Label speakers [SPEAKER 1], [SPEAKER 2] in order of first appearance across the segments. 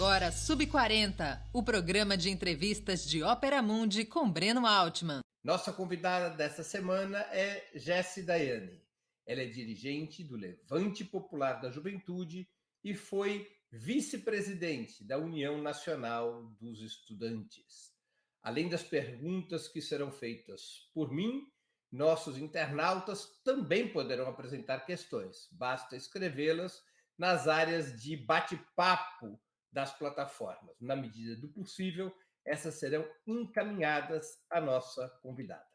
[SPEAKER 1] agora Sub40, o programa de entrevistas de Ópera Mundi com Breno Altman.
[SPEAKER 2] Nossa convidada dessa semana é Jessie Daiane. Ela é dirigente do Levante Popular da Juventude e foi vice-presidente da União Nacional dos Estudantes. Além das perguntas que serão feitas por mim, nossos internautas também poderão apresentar questões. Basta escrevê-las nas áreas de bate-papo das plataformas. Na medida do possível, essas serão encaminhadas à nossa convidada.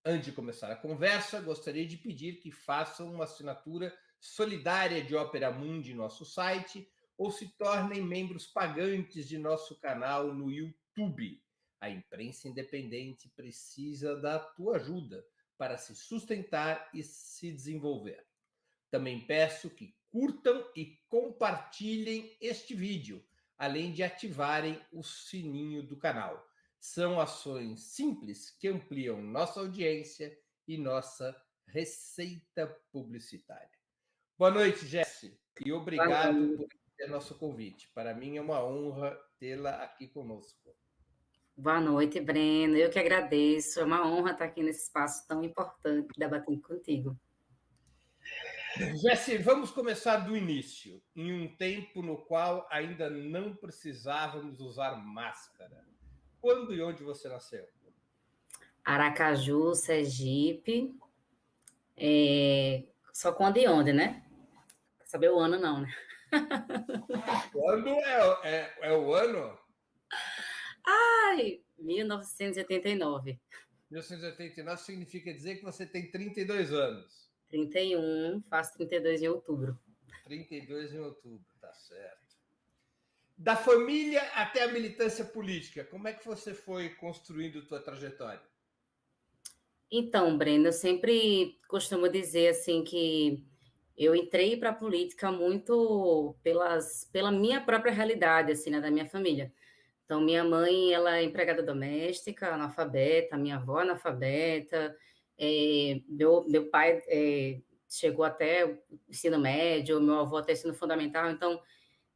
[SPEAKER 2] Antes de começar a conversa, gostaria de pedir que façam uma assinatura solidária de Ópera Mundi em nosso site ou se tornem membros pagantes de nosso canal no YouTube. A imprensa independente precisa da tua ajuda para se sustentar e se desenvolver. Também peço que curtam e compartilhem este vídeo, além de ativarem o sininho do canal. São ações simples que ampliam nossa audiência e nossa receita publicitária. Boa noite, Jessie, e obrigado por ter nosso convite. Para mim é uma honra tê-la aqui conosco.
[SPEAKER 3] Boa noite, Breno. Eu que agradeço. É uma honra estar aqui nesse espaço tão importante, debatendo contigo.
[SPEAKER 2] Jessie, vamos começar do início, em um tempo no qual ainda não precisávamos usar máscara. Quando e onde você nasceu?
[SPEAKER 3] Aracaju, Sergipe. Só quando e onde, né? Quer saber o ano, não, né?
[SPEAKER 2] Quando é o ano?
[SPEAKER 3] Ai, 1989.
[SPEAKER 2] 1989 significa dizer que você tem 32 anos.
[SPEAKER 3] 31, faço 32 em outubro.
[SPEAKER 2] 32 em outubro, tá certo. Da família até a militância política, como é que você foi construindo tua trajetória?
[SPEAKER 3] Então, Breno, eu sempre costumo dizer assim que eu entrei para a política muito pela minha própria realidade, assim, né, da minha família. Então, minha mãe, ela é empregada doméstica, analfabeta, minha avó analfabeta, meu pai chegou até o ensino médio, meu avô até o ensino fundamental, então,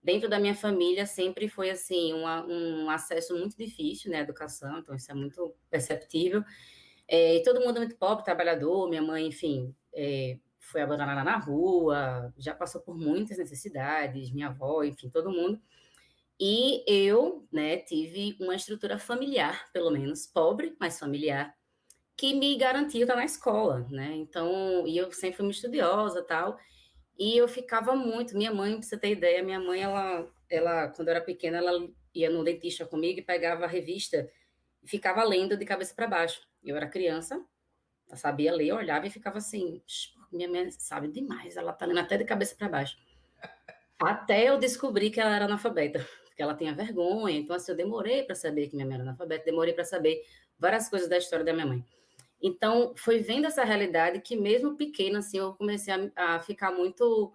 [SPEAKER 3] dentro da minha família sempre foi, assim, um acesso muito difícil, né, à educação, então isso é muito perceptível, e todo mundo muito pobre, trabalhador, minha mãe, enfim, foi abandonada na rua, já passou por muitas necessidades, minha avó, enfim, todo mundo. E eu, né, tive uma estrutura familiar, pelo menos pobre, mas familiar, que me garantia estar na escola, né? Então, e eu sempre fui muito estudiosa, tal. E eu ficava muito, minha mãe, pra você ter ideia, minha mãe, ela quando eu era pequena, ela ia no dentista comigo e pegava a revista e ficava lendo de cabeça para baixo. Eu era criança, ela sabia ler, eu olhava e ficava assim, minha mãe sabe demais, ela tá lendo até de cabeça para baixo. Até eu descobri que ela era analfabeta, porque ela tinha vergonha. Então, assim, eu demorei para saber que minha mãe era analfabeta, demorei para saber várias coisas da história da minha mãe. Então, foi vendo essa realidade que, mesmo pequena, assim, eu comecei a ficar muito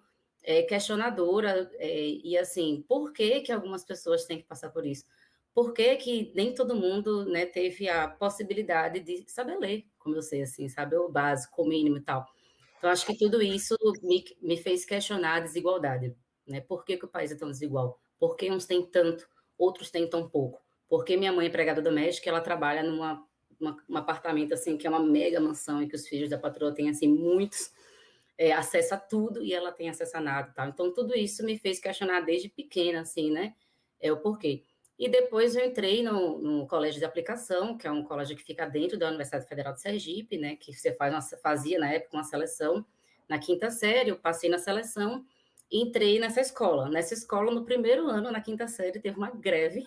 [SPEAKER 3] questionadora. E, assim, por que que algumas pessoas têm que passar por isso? Por que que nem todo mundo, né, teve a possibilidade de saber ler, como eu sei, assim, saber o básico, o mínimo e tal. Então, acho que tudo isso me fez questionar a desigualdade. Né? Por que que o país é tão desigual? Por que uns têm tanto, outros têm tão pouco? Porque minha mãe é empregada doméstica, ela trabalha num apartamento assim que é uma mega mansão e que os filhos da patroa têm assim muitos acesso a tudo e ela tem acesso a nada, tal. Então tudo isso me fez questionar desde pequena, assim, né? O porquê. E depois eu entrei no colégio de aplicação, que é um colégio que fica dentro da Universidade Federal de Sergipe, né? Que você fazia na época uma seleção na quinta série, eu passei na seleção. Entrei nessa escola. Nessa escola, no primeiro ano, na quinta série, teve uma greve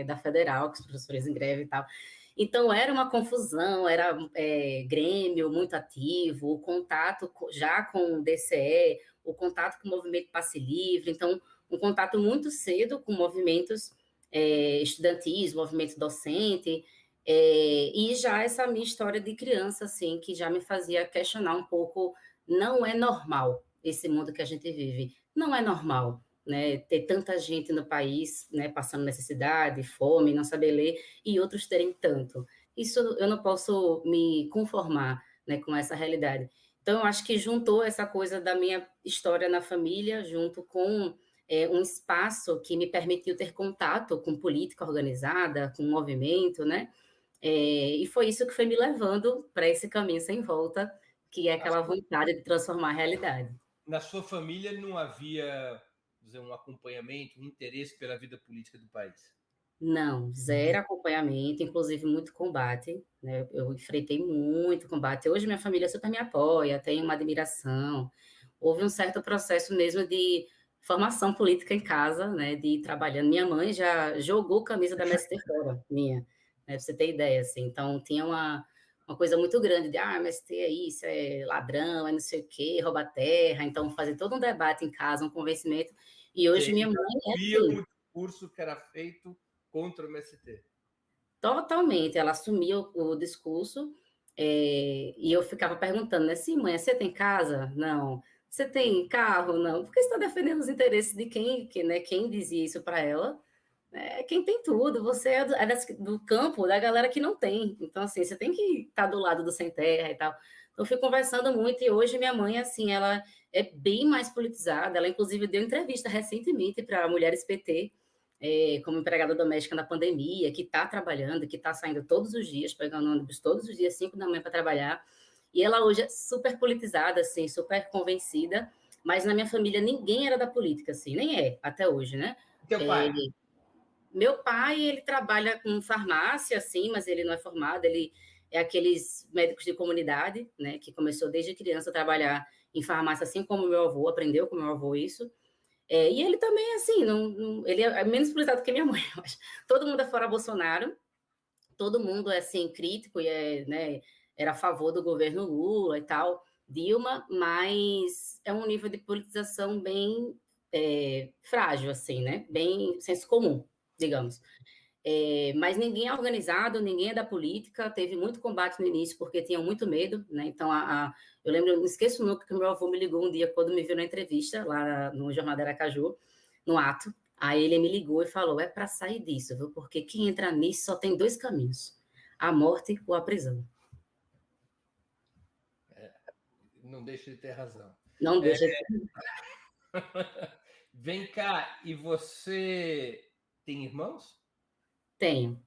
[SPEAKER 3] da Federal, com os professores em greve e tal. Então, era uma confusão, era grêmio muito ativo, o contato já com o DCE, o contato com o movimento Passe Livre, então, um contato muito cedo com movimentos estudantis, movimento docente, e já essa minha história de criança, assim, que já me fazia questionar um pouco, não é normal esse mundo que a gente vive. Não é normal, né, ter tanta gente no país, né, passando necessidade, fome, não saber ler, e outros terem tanto. Isso eu não posso me conformar, né, com essa realidade. Então, eu acho que juntou essa coisa da minha história na família, junto com um espaço que me permitiu ter contato com política organizada, com movimento, né? E foi isso que foi me levando para esse caminho sem volta, que é aquela vontade de transformar a realidade.
[SPEAKER 2] Na sua família não havia, dizer, um acompanhamento, um interesse pela vida política do país?
[SPEAKER 3] Não, zero acompanhamento, inclusive muito combate, né? Eu enfrentei muito combate. Hoje minha família super me apoia, tem uma admiração. Houve um certo processo mesmo de formação política em casa, né? De ir trabalhando. Minha mãe já jogou camisa da MST fora, minha, né? Pra você ter ideia, assim. Então tinha uma coisa muito grande de MST é isso, é ladrão, é não sei o quê, rouba terra. Então fazer todo um debate em casa, um convencimento. E hoje minha mãe é assim.
[SPEAKER 2] O discurso que era feito contra o MST.
[SPEAKER 3] Totalmente, ela assumiu o discurso, e eu ficava perguntando, né, sim, mãe, você tem casa? Não. Você tem carro? Não. Porque você está defendendo os interesses de quem dizia isso para ela, né, quem tem tudo, você do campo, da galera que não tem. Então, assim, você tem que estar do lado do sem terra e tal. Então, eu fui conversando muito, e hoje minha mãe, assim, ela é bem mais politizada, ela inclusive deu entrevista recentemente para Mulheres PT, como empregada doméstica na pandemia, que está trabalhando, que está saindo todos os dias, pegando ônibus todos os dias, 5 da manhã para trabalhar. E ela hoje é super politizada, assim, super convencida, mas na minha família ninguém era da política, assim, nem é, até hoje, né?
[SPEAKER 2] Teu pai?
[SPEAKER 3] Meu pai, ele trabalha com farmácia, assim, mas ele não é formado, ele é aqueles médicos de comunidade, né, que começou desde criança a trabalhar em farmácia, assim como meu avô, aprendeu com meu avô isso. E ele também, assim, ele é menos politizado que minha mãe, mas todo mundo é fora Bolsonaro, todo mundo é, assim, crítico e né, era a favor do governo Lula e tal, Dilma, mas é um nível de politização bem frágil, assim, né, bem senso comum, digamos. Mas ninguém é organizado, ninguém é da política, teve muito combate no início porque tinham muito medo, né? Então, eu lembro, eu não esqueço nunca que meu avô me ligou um dia quando me viu na entrevista, lá no Jornal da Aracaju, no ato, aí ele me ligou e falou, é para sair disso, viu? Porque quem entra nisso só tem 2 caminhos, a morte ou a prisão.
[SPEAKER 2] Não deixa de ter razão.
[SPEAKER 3] Não deixa de...
[SPEAKER 2] Vem cá, e você tem irmãos?
[SPEAKER 3] Tenho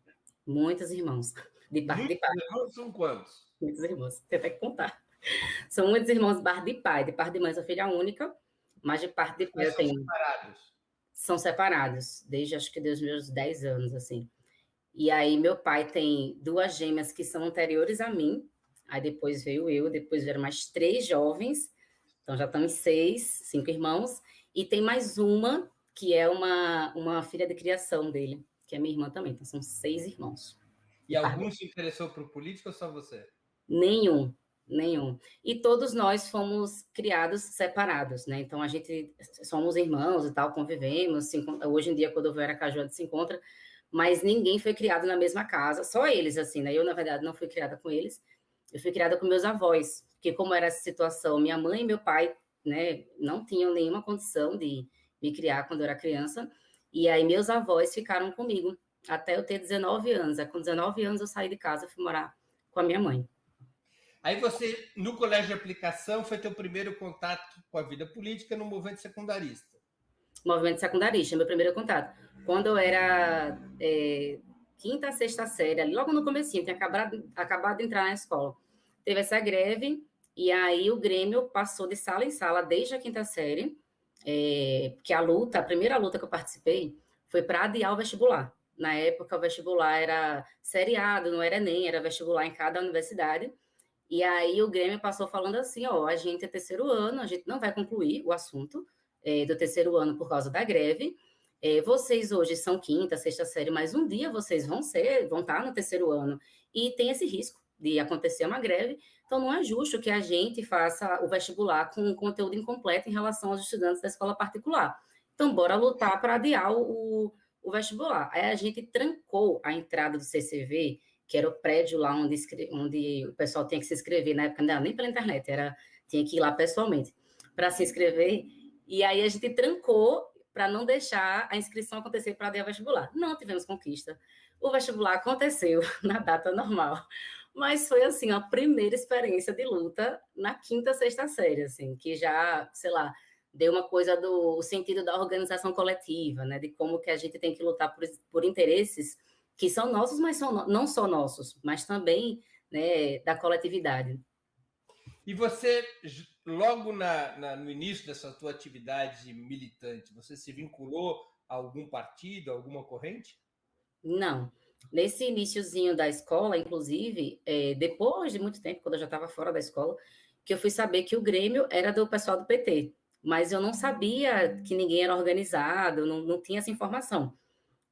[SPEAKER 3] muitos irmãos, de parte de pai.
[SPEAKER 2] Muitos irmãos são quantos?
[SPEAKER 3] Muitos irmãos, tem até que contar. São muitos irmãos de parte de pai, de parte de mãe sou filha única, mas de parte de pai eu tenho...
[SPEAKER 2] separados?
[SPEAKER 3] São separados, desde acho que dos meus 10 anos, assim. E aí meu pai tem 2 gêmeas que são anteriores a mim, aí depois veio eu, depois vieram mais 3 jovens, então já estamos 5 irmãos, e tem mais uma que é uma filha de criação dele, que é minha irmã também, então são 6 irmãos.
[SPEAKER 2] E algum se interessou por política ou só você?
[SPEAKER 3] Nenhum. E todos nós fomos criados separados, né? Então a gente somos irmãos e tal, convivemos. Hoje em dia, quando eu vou a Aracaju, a gente se encontra, mas ninguém foi criado na mesma casa, só eles, assim, né? Eu, na verdade, não fui criada com eles, eu fui criada com meus avós, porque como era essa situação, minha mãe e meu pai, né, não tinham nenhuma condição de me criar quando eu era criança, e aí meus avós ficaram comigo até eu ter 19 anos. Aí, com 19 anos eu saí de casa e fui morar com a minha mãe.
[SPEAKER 2] Aí você, no colégio de aplicação, foi teu primeiro contato com a vida política no movimento secundarista?
[SPEAKER 3] Movimento secundarista, meu primeiro contato. Quando eu era quinta, sexta série, logo no comecinho, tinha acabado de entrar na escola. Teve essa greve, e aí o Grêmio passou de sala em sala desde a quinta série, porque a primeira luta que eu participei foi para adiar o vestibular. Na época, o vestibular era seriado, não era Enem, era vestibular em cada universidade. E aí o Grêmio passou falando assim, ó, a gente é terceiro ano, a gente não vai concluir o assunto do terceiro ano por causa da greve. Vocês hoje são quinta, sexta série, mas um dia vocês vão estar no terceiro ano e tem esse risco de acontecer uma greve. Então não é justo que a gente faça o vestibular com um conteúdo incompleto em relação aos estudantes da escola particular. Então bora lutar para adiar o vestibular. Aí a gente trancou a entrada do CCV, que era o prédio lá onde o pessoal tinha que se inscrever, na época não era nem pela internet, tinha que ir lá pessoalmente para se inscrever, e aí a gente trancou para não deixar a inscrição acontecer para adiar o vestibular. Não tivemos conquista. O vestibular aconteceu na data normal, mas foi, assim, a primeira experiência de luta na quinta, sexta série, assim, que já, sei lá, deu uma coisa do o sentido da organização coletiva, né? De como que a gente tem que lutar por interesses que são nossos, mas são não só nossos, mas também, né, da coletividade.
[SPEAKER 2] E você, logo no início dessa tua atividade militante, você se vinculou a algum partido, a alguma corrente?
[SPEAKER 3] Não. Nesse iniciozinho da escola, inclusive, depois de muito tempo, quando eu já estava fora da escola, que eu fui saber que o Grêmio era do pessoal do PT. Mas eu não sabia que ninguém era organizado, não tinha essa informação.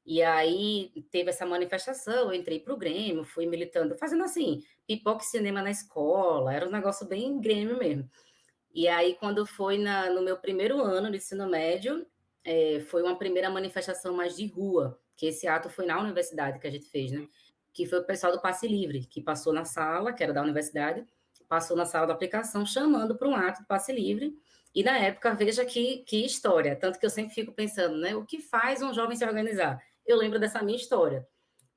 [SPEAKER 3] E aí teve essa manifestação, eu entrei para o Grêmio, fui militando, fazendo assim, pipoca e cinema na escola, era um negócio bem Grêmio mesmo. E aí, quando foi no meu primeiro ano de ensino médio, foi uma primeira manifestação mais de rua, que esse ato foi na universidade que a gente fez, né? Que foi o pessoal do Passe Livre, que passou na sala, que era da universidade, passou na sala da aplicação, chamando para um ato de Passe Livre. E na época, veja que história, tanto que eu sempre fico pensando, né? O que faz um jovem se organizar? Eu lembro dessa minha história.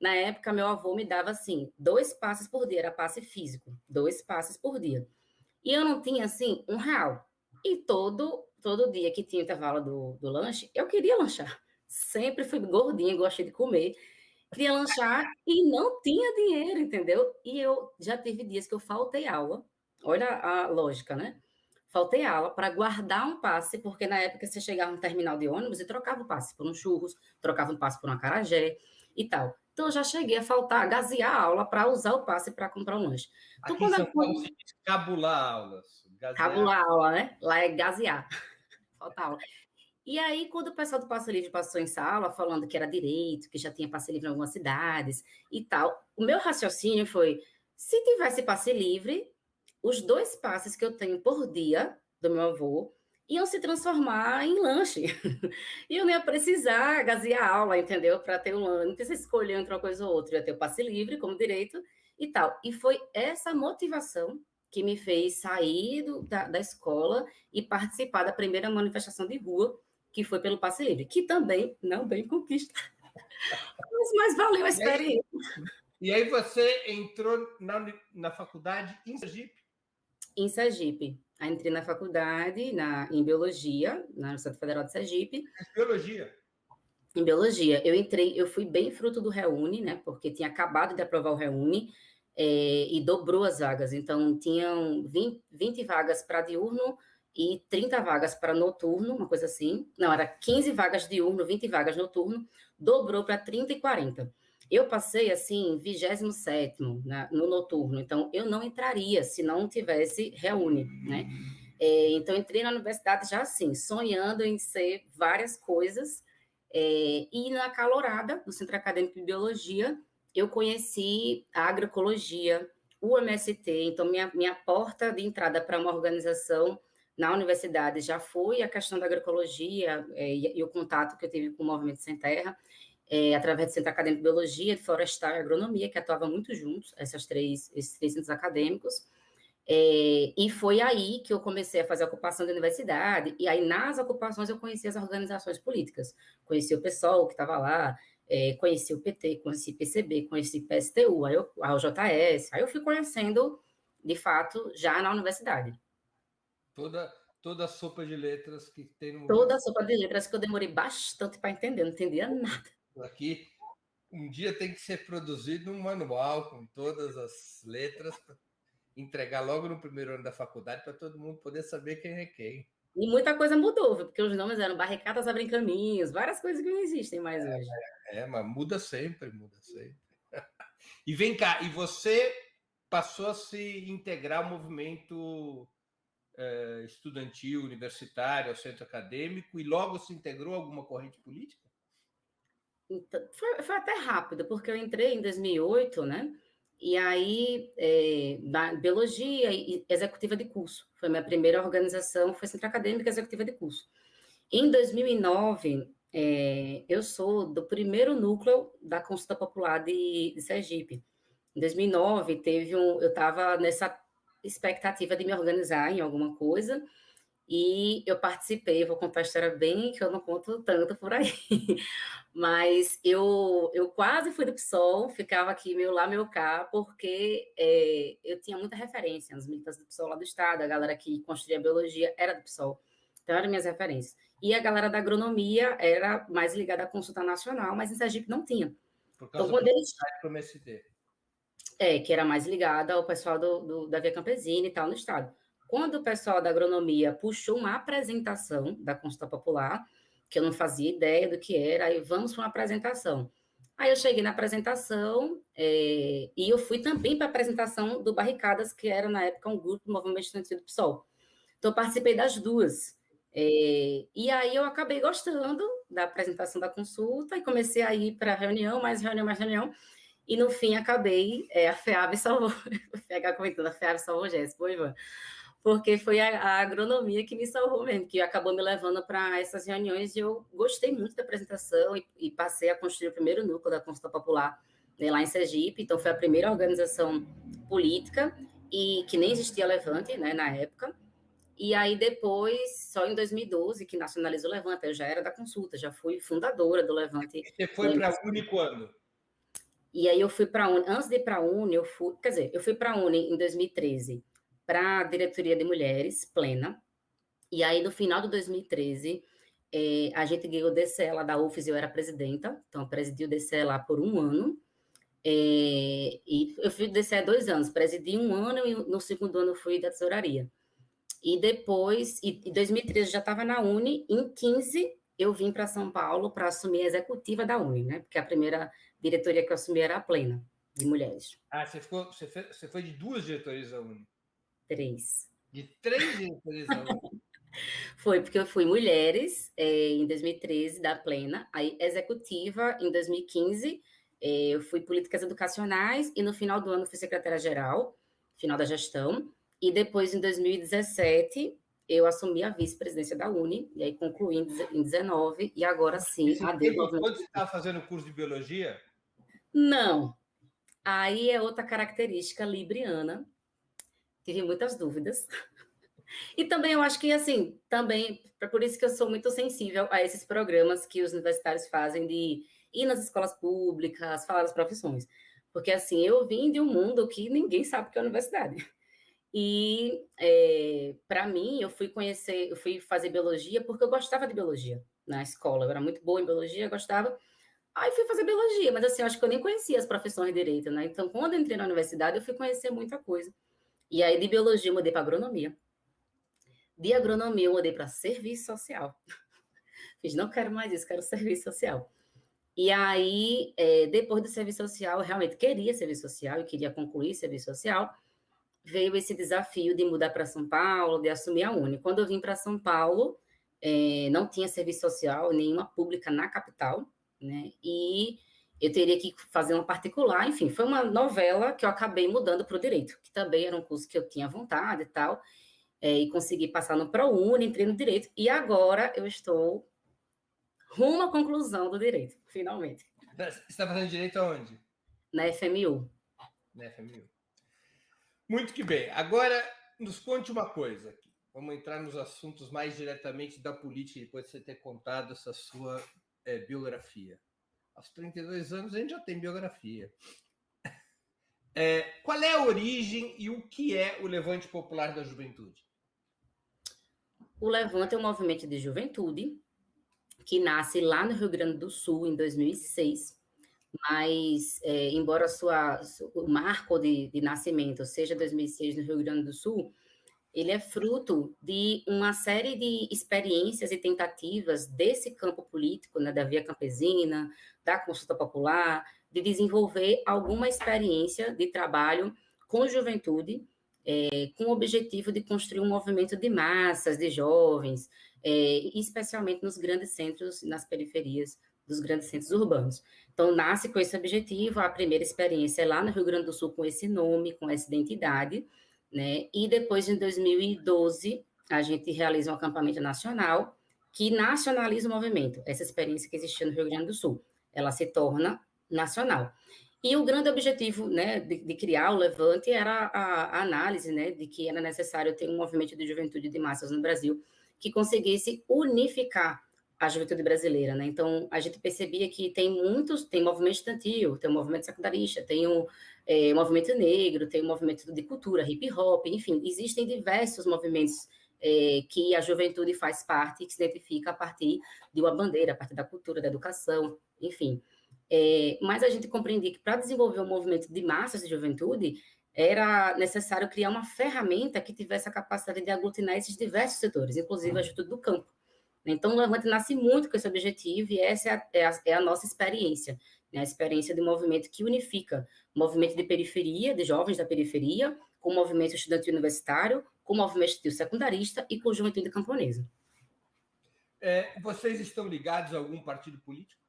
[SPEAKER 3] Na época, meu avô me dava assim, 2 passes por dia, era passe físico, 2 passes por dia. E eu não tinha, assim, R$ 1. E todo dia que tinha intervalo do lanche, eu queria lanchar. Sempre fui gordinha, gostei de comer. Queria lanchar e não tinha dinheiro, entendeu? E eu já teve dias que eu faltei aula. Olha a lógica, né? Faltei aula para guardar um passe, porque na época você chegava no terminal de ônibus e trocava o passe por um churros, trocava um passe por um acarajé e tal. Então, eu já cheguei a faltar, gazear a aula para usar o passe para comprar um lanche. Então,
[SPEAKER 2] Aqui em
[SPEAKER 3] quando
[SPEAKER 2] São Paulo se diz cabular aulas. Gazear.
[SPEAKER 3] cabular a aula, né? Lá é gazear. Falta aula. E aí, quando o pessoal do Passe Livre passou em sala, falando que era direito, que já tinha passe livre em algumas cidades e tal, o meu raciocínio foi: se tivesse passe livre, os 2 passes que eu tenho por dia do meu avô iam se transformar em lanche. E eu não ia precisar gazear a aula, entendeu? Para ter um lanche. Não precisa escolher entre uma coisa ou outra. Eu ia ter o passe livre como direito e tal. E foi essa motivação que me fez sair da escola e participar da primeira manifestação de rua, que foi pelo passe livre, que também não bem conquista, mas valeu a experiência.
[SPEAKER 2] E aí você entrou na faculdade em Sergipe?
[SPEAKER 3] Em Sergipe. Aí entrei na faculdade, em Biologia, na Universidade Federal de Sergipe.
[SPEAKER 2] Biologia?
[SPEAKER 3] Em Biologia. Eu fui bem fruto do Reúne, né? Porque tinha acabado de aprovar o Reúne e dobrou as vagas. Então, tinham 20 vagas para diurno e 30 vagas para noturno, uma coisa assim. Não, era 15 vagas diurno, 20 vagas noturno, dobrou para 30 e 40. Eu passei, assim, 27º no noturno, então eu não entraria se não tivesse Reúne, né? Então, entrei na universidade já assim, sonhando em ser várias coisas, e na calorada do Centro Acadêmico de Biologia, eu conheci a agroecologia, o MST, então minha porta de entrada para uma organização na universidade já foi a questão da agroecologia e o contato que eu tive com o Movimento Sem Terra, através do Centro Acadêmico de Biologia, de Florestal e Agronomia, que atuava muito juntos, esses três centros acadêmicos. E foi aí que eu comecei a fazer a ocupação da universidade, e aí nas ocupações eu conheci as organizações políticas, conheci o PSOL que estava lá, conheci o PT, conheci o PCB, conheci o PSTU, a UJS, aí eu fui conhecendo, de fato, já na universidade.
[SPEAKER 2] Toda a sopa de letras que tem no
[SPEAKER 3] Toda a sopa de letras que eu demorei bastante para entender, não entendia nada.
[SPEAKER 2] aqui. Um dia tem que ser produzido um manual com todas as letras para entregar logo no primeiro ano da faculdade para todo mundo poder saber quem é quem.
[SPEAKER 3] E muita coisa mudou, viu? Porque os nomes eram Barricadas Abrem Caminhos, várias coisas que não existem mais hoje.
[SPEAKER 2] Mas muda sempre, muda sempre. E vem cá, e você passou a se integrar ao movimento estudantil, universitário, ao centro acadêmico, e logo se integrou a alguma corrente política?
[SPEAKER 3] Então, foi até rápido, porque eu entrei em 2008, né? E aí, na Biologia e Executiva de Curso. Foi minha primeira organização, foi Centro Acadêmico Executiva de Curso. Em 2009, eu sou do primeiro núcleo da Consulta Popular de Sergipe. Em 2009, eu estava nessa expectativa de me organizar em alguma coisa, e eu participei, vou contar a história bem, que eu não conto tanto por aí, mas eu quase fui do PSOL, ficava aqui meu lá, meu cá, porque eu tinha muita referência nos militantes do PSOL lá do Estado, a galera que construía biologia era do PSOL. Então, eram minhas referências. E a galera da agronomia era mais ligada à consulta nacional, mas em Sergipe não tinha.
[SPEAKER 2] Por
[SPEAKER 3] Então,
[SPEAKER 2] causa
[SPEAKER 3] quando
[SPEAKER 2] do
[SPEAKER 3] eles...
[SPEAKER 2] MST.
[SPEAKER 3] que era mais ligada ao pessoal da Via Campesina e tal no estado. Quando o pessoal da agronomia puxou uma apresentação da consulta popular, que eu não fazia ideia do que era, aí vamos para uma apresentação. Aí eu cheguei na apresentação e eu fui também para a apresentação do Barricadas, que era na época um grupo do Movimento Estudantil do PSOL. Então eu participei das duas. E aí eu acabei gostando da apresentação da consulta e comecei a ir para reunião, mais reunião, e no fim acabei, a FEAB salvou, vou pegar comentando, a FEAB salvou Jéssica, Ivan, porque foi a agronomia que me salvou mesmo, que acabou me levando para essas reuniões, e eu gostei muito da apresentação e passei a construir o primeiro núcleo da Consulta Popular, né, lá em Sergipe. Então foi a primeira organização política, e que nem existia Levante, né, na época. E aí depois, só em 2012, que nacionalizou o Levante, eu já era da consulta, já fui fundadora do Levante.
[SPEAKER 2] Você foi para a Uni quando?
[SPEAKER 3] E aí eu fui para a Uni, antes de ir para a Uni, eu fui para a Uni em 2013, para a diretoria de mulheres, plena, e aí no final de 2013, a gente ganhou o DCE lá da UFES, e eu era presidenta, então eu presidi o DCE lá por um ano, e eu fui do DCE 2 anos, presidi um ano, e no segundo ano eu fui da tesouraria. E depois, em 2013 eu já estava na Uni, em 15 eu vim para São Paulo para assumir a executiva da Uni, né? Porque a primeira diretoria que eu assumi era a plena, de mulheres.
[SPEAKER 2] Você foi de 2 diretorias da Uni?
[SPEAKER 3] 3.
[SPEAKER 2] De 3 diretorias da Uni?
[SPEAKER 3] Foi porque eu fui mulheres em 2013, da plena, aí executiva em 2015, eu fui políticas educacionais, e no final do ano fui secretária-geral, final da gestão, e depois em 2017 eu assumi a vice-presidência da Uni, e aí concluí em 2019, e agora sim...
[SPEAKER 2] Quando você estava fazendo o curso de biologia?
[SPEAKER 3] Não. Aí é outra característica libriana. Tive muitas dúvidas. E também eu acho que, assim, também, por isso que eu sou muito sensível a esses programas que os universitários fazem de ir nas escolas públicas, falar das profissões. Porque, assim, eu vim de um mundo que ninguém sabe o que é universidade. E, para mim, eu fui fazer biologia porque eu gostava de biologia na escola. Eu era muito boa em biologia, gostava. Aí fui fazer biologia, mas assim, eu acho que eu nem conhecia as profissões de direito, né? Então, quando eu entrei na universidade, eu fui conhecer muita coisa. E aí, de biologia, eu mudei para agronomia. De agronomia, eu mudei para serviço social. Fiz, não quero mais isso, quero serviço social. E aí, depois do serviço social, eu realmente queria serviço social e queria concluir serviço social. Veio esse desafio de mudar para São Paulo, de assumir a Uni. Quando eu vim para São Paulo, não tinha serviço social, nenhuma pública na capital, né? E eu teria que fazer uma particular, enfim, foi uma novela que eu acabei mudando para o direito, que também era um curso que eu tinha vontade e tal, e consegui passar no ProUni, entrei no direito, e agora eu estou rumo à conclusão do direito, finalmente.
[SPEAKER 2] Você está fazendo direito aonde?
[SPEAKER 3] Na FMU.
[SPEAKER 2] Na FMU. Muito que bem. Agora, nos conte uma coisa aqui. Vamos entrar nos assuntos mais diretamente da política, depois de você ter contado essa sua biografia. Aos 32 anos, a gente já tem biografia. Qual é a origem e o que é o Levante Popular da Juventude?
[SPEAKER 3] O Levante é um movimento de juventude que nasce lá no Rio Grande do Sul, em 2006, mas, embora o marco de nascimento seja 2006 no Rio Grande do Sul, ele é fruto de uma série de experiências e tentativas desse campo político, né, da Via Campesina, da Consulta Popular, de desenvolver alguma experiência de trabalho com juventude, com o objetivo de construir um movimento de massas, de jovens, especialmente nos grandes centros, nas periferias dos grandes centros urbanos. Então, nasce com esse objetivo, a primeira experiência é lá no Rio Grande do Sul, com esse nome, com essa identidade, né? E depois, em 2012, a gente realiza um acampamento nacional que nacionaliza o movimento. Essa experiência que existia no Rio Grande do Sul, ela se torna nacional. E o grande objetivo, né, de criar o Levante era a análise, né, de que era necessário ter um movimento de juventude de massas no Brasil que conseguisse unificar a juventude brasileira, né? Então, a gente percebia que tem movimento estudantil, tem o movimento secundarista, tem o movimento negro, tem o movimento de cultura, hip hop, enfim, existem diversos movimentos que a juventude faz parte, que se identifica a partir de uma bandeira, a partir da cultura, da educação, enfim. Mas a gente compreendia que para desenvolver um movimento de massas de juventude, era necessário criar uma ferramenta que tivesse a capacidade de aglutinar esses diversos setores, inclusive a juventude do campo. Então, o Levante nasce muito com esse objetivo e essa é a nossa experiência, né? A experiência de um movimento que unifica o movimento de periferia, de jovens da periferia, com o movimento estudantil universitário, com o movimento estudantil secundarista e com a juventude camponesa.
[SPEAKER 2] Vocês estão ligados a algum partido político?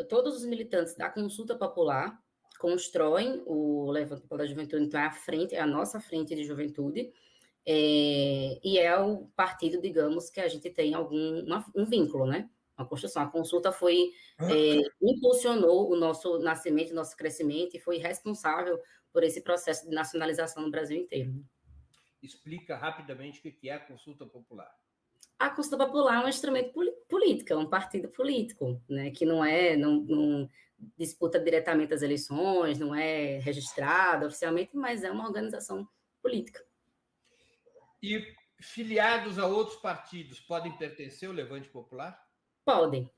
[SPEAKER 3] Todos os militantes da Consulta Popular constroem o Levante Popular da Juventude, então é a nossa frente de juventude, e é o partido, digamos, que a gente tem um vínculo, né? Uma construção. A consulta impulsionou o nosso nascimento, o nosso crescimento, e foi responsável por esse processo de nacionalização no Brasil inteiro.
[SPEAKER 2] Explica rapidamente o que é a consulta popular.
[SPEAKER 3] A consulta popular é um instrumento político, é um partido político, né? Que não disputa diretamente as eleições, não é registrada oficialmente, mas é uma organização política.
[SPEAKER 2] E filiados a outros partidos podem pertencer ao Levante Popular?
[SPEAKER 3] Podem.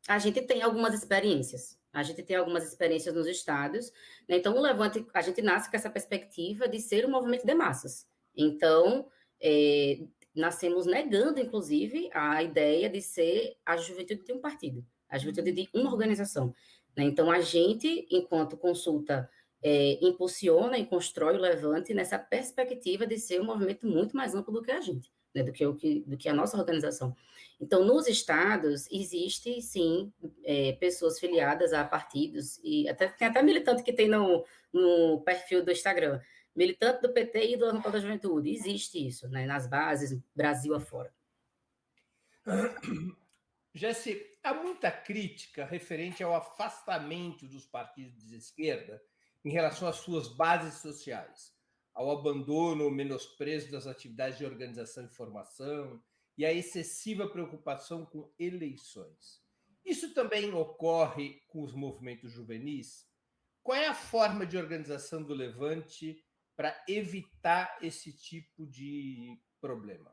[SPEAKER 3] A gente tem algumas experiências. A gente tem algumas experiências nos estados, né? Então, o Levante, a gente nasce com essa perspectiva de ser um movimento de massas. Então, nascemos negando, inclusive, a ideia de ser a juventude de um partido, a juventude de uma organização, né? Então, a gente, enquanto consulta, impulsiona e constrói o Levante nessa perspectiva de ser um movimento muito mais amplo do que a gente, né? do que a nossa organização. Então, nos estados, existe, sim, pessoas filiadas a partidos, e tem até militante que tem no perfil do Instagram, militante do PT e do Levante da Juventude. Existe isso, né, nas bases, Brasil afora.
[SPEAKER 2] Jesse, há muita crítica referente ao afastamento dos partidos de esquerda em relação às suas bases sociais, ao abandono ou menosprezo das atividades de organização e formação e à excessiva preocupação com eleições. Isso também ocorre com os movimentos juvenis? Qual é a forma de organização do Levante para evitar esse tipo de problema?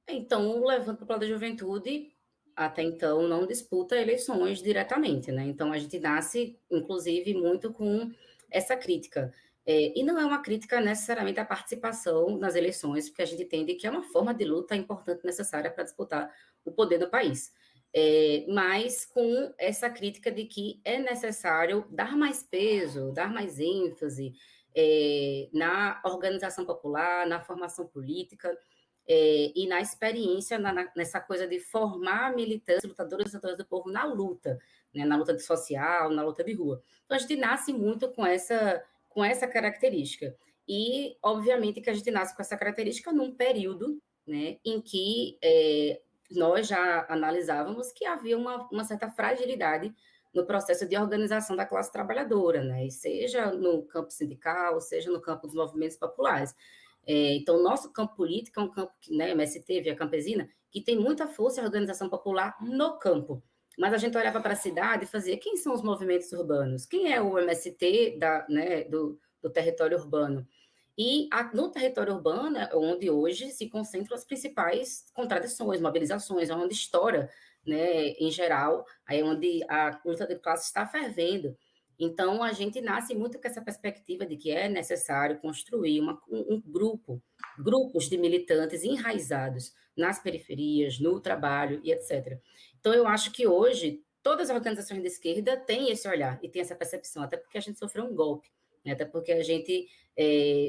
[SPEAKER 3] Então, o Levante Popular da Juventude, até então, não disputa eleições diretamente, né? Então, a gente nasce, inclusive, muito com essa crítica. E não é uma crítica necessariamente à participação nas eleições, porque a gente entende que é uma forma de luta importante, necessária para disputar o poder do país. Mas com essa crítica de que é necessário dar mais peso, dar mais ênfase na organização popular, na formação política, e na experiência, nessa coisa de formar militantes, lutadores e lutadoras do povo na luta, né, na luta social, na luta de rua. Então, a gente nasce muito com essa característica. E, obviamente, que a gente nasce com essa característica num período, né, em que nós já analisávamos que havia uma certa fragilidade no processo de organização da classe trabalhadora, né, seja no campo sindical, seja no campo dos movimentos populares. Então, o nosso campo político é um campo que, né, MST, Via Campesina, que tem muita força e organização popular no campo. Mas a gente olhava para a cidade e fazia, quem são os movimentos urbanos? Quem é o MST do território urbano? E no território urbano é onde hoje se concentram as principais contradições, mobilizações, é onde estoura, né, em geral, aí é onde a luta de classe está fervendo. Então, a gente nasce muito com essa perspectiva de que é necessário construir grupos de militantes enraizados nas periferias, no trabalho e etc. Então, eu acho que hoje todas as organizações de esquerda têm esse olhar e têm essa percepção, até porque a gente sofreu um golpe, né? Até porque a gente,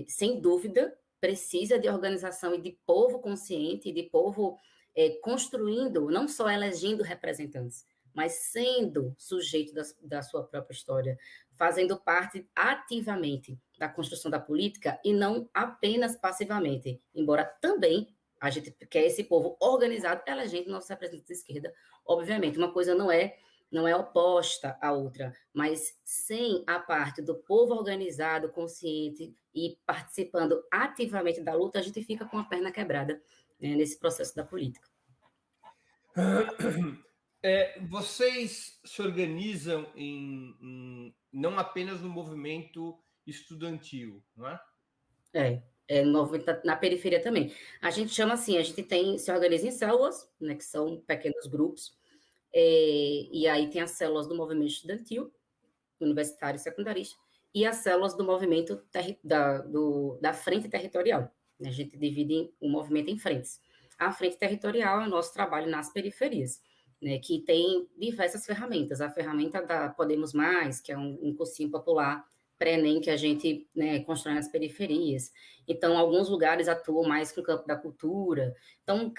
[SPEAKER 3] sem dúvida, precisa de organização e de povo consciente, de povo construindo, não só elegendo representantes, mas sendo sujeito da sua própria história, fazendo parte ativamente da construção da política e não apenas passivamente, embora também a gente quer esse povo organizado elegendo nossos representantes de esquerda, obviamente, uma coisa não é oposta à outra, mas sem a parte do povo organizado, consciente e participando ativamente da luta, a gente fica com a perna quebrada, né, nesse processo da política.
[SPEAKER 2] Vocês se organizam não apenas no movimento estudantil, não é?
[SPEAKER 3] no movimento na periferia também. A gente chama assim, a gente se organiza em células, né, que são pequenos grupos, e aí tem as células do movimento estudantil, universitário e secundarista, e as células do movimento da frente territorial. A gente divide o movimento em frentes. A frente territorial é o nosso trabalho nas periferias, né, que tem diversas ferramentas. A ferramenta da Podemos Mais, que é um cursinho popular pré-ENEM que a gente, né, constrói nas periferias. Então, alguns lugares atuam mais no campo da cultura. Então,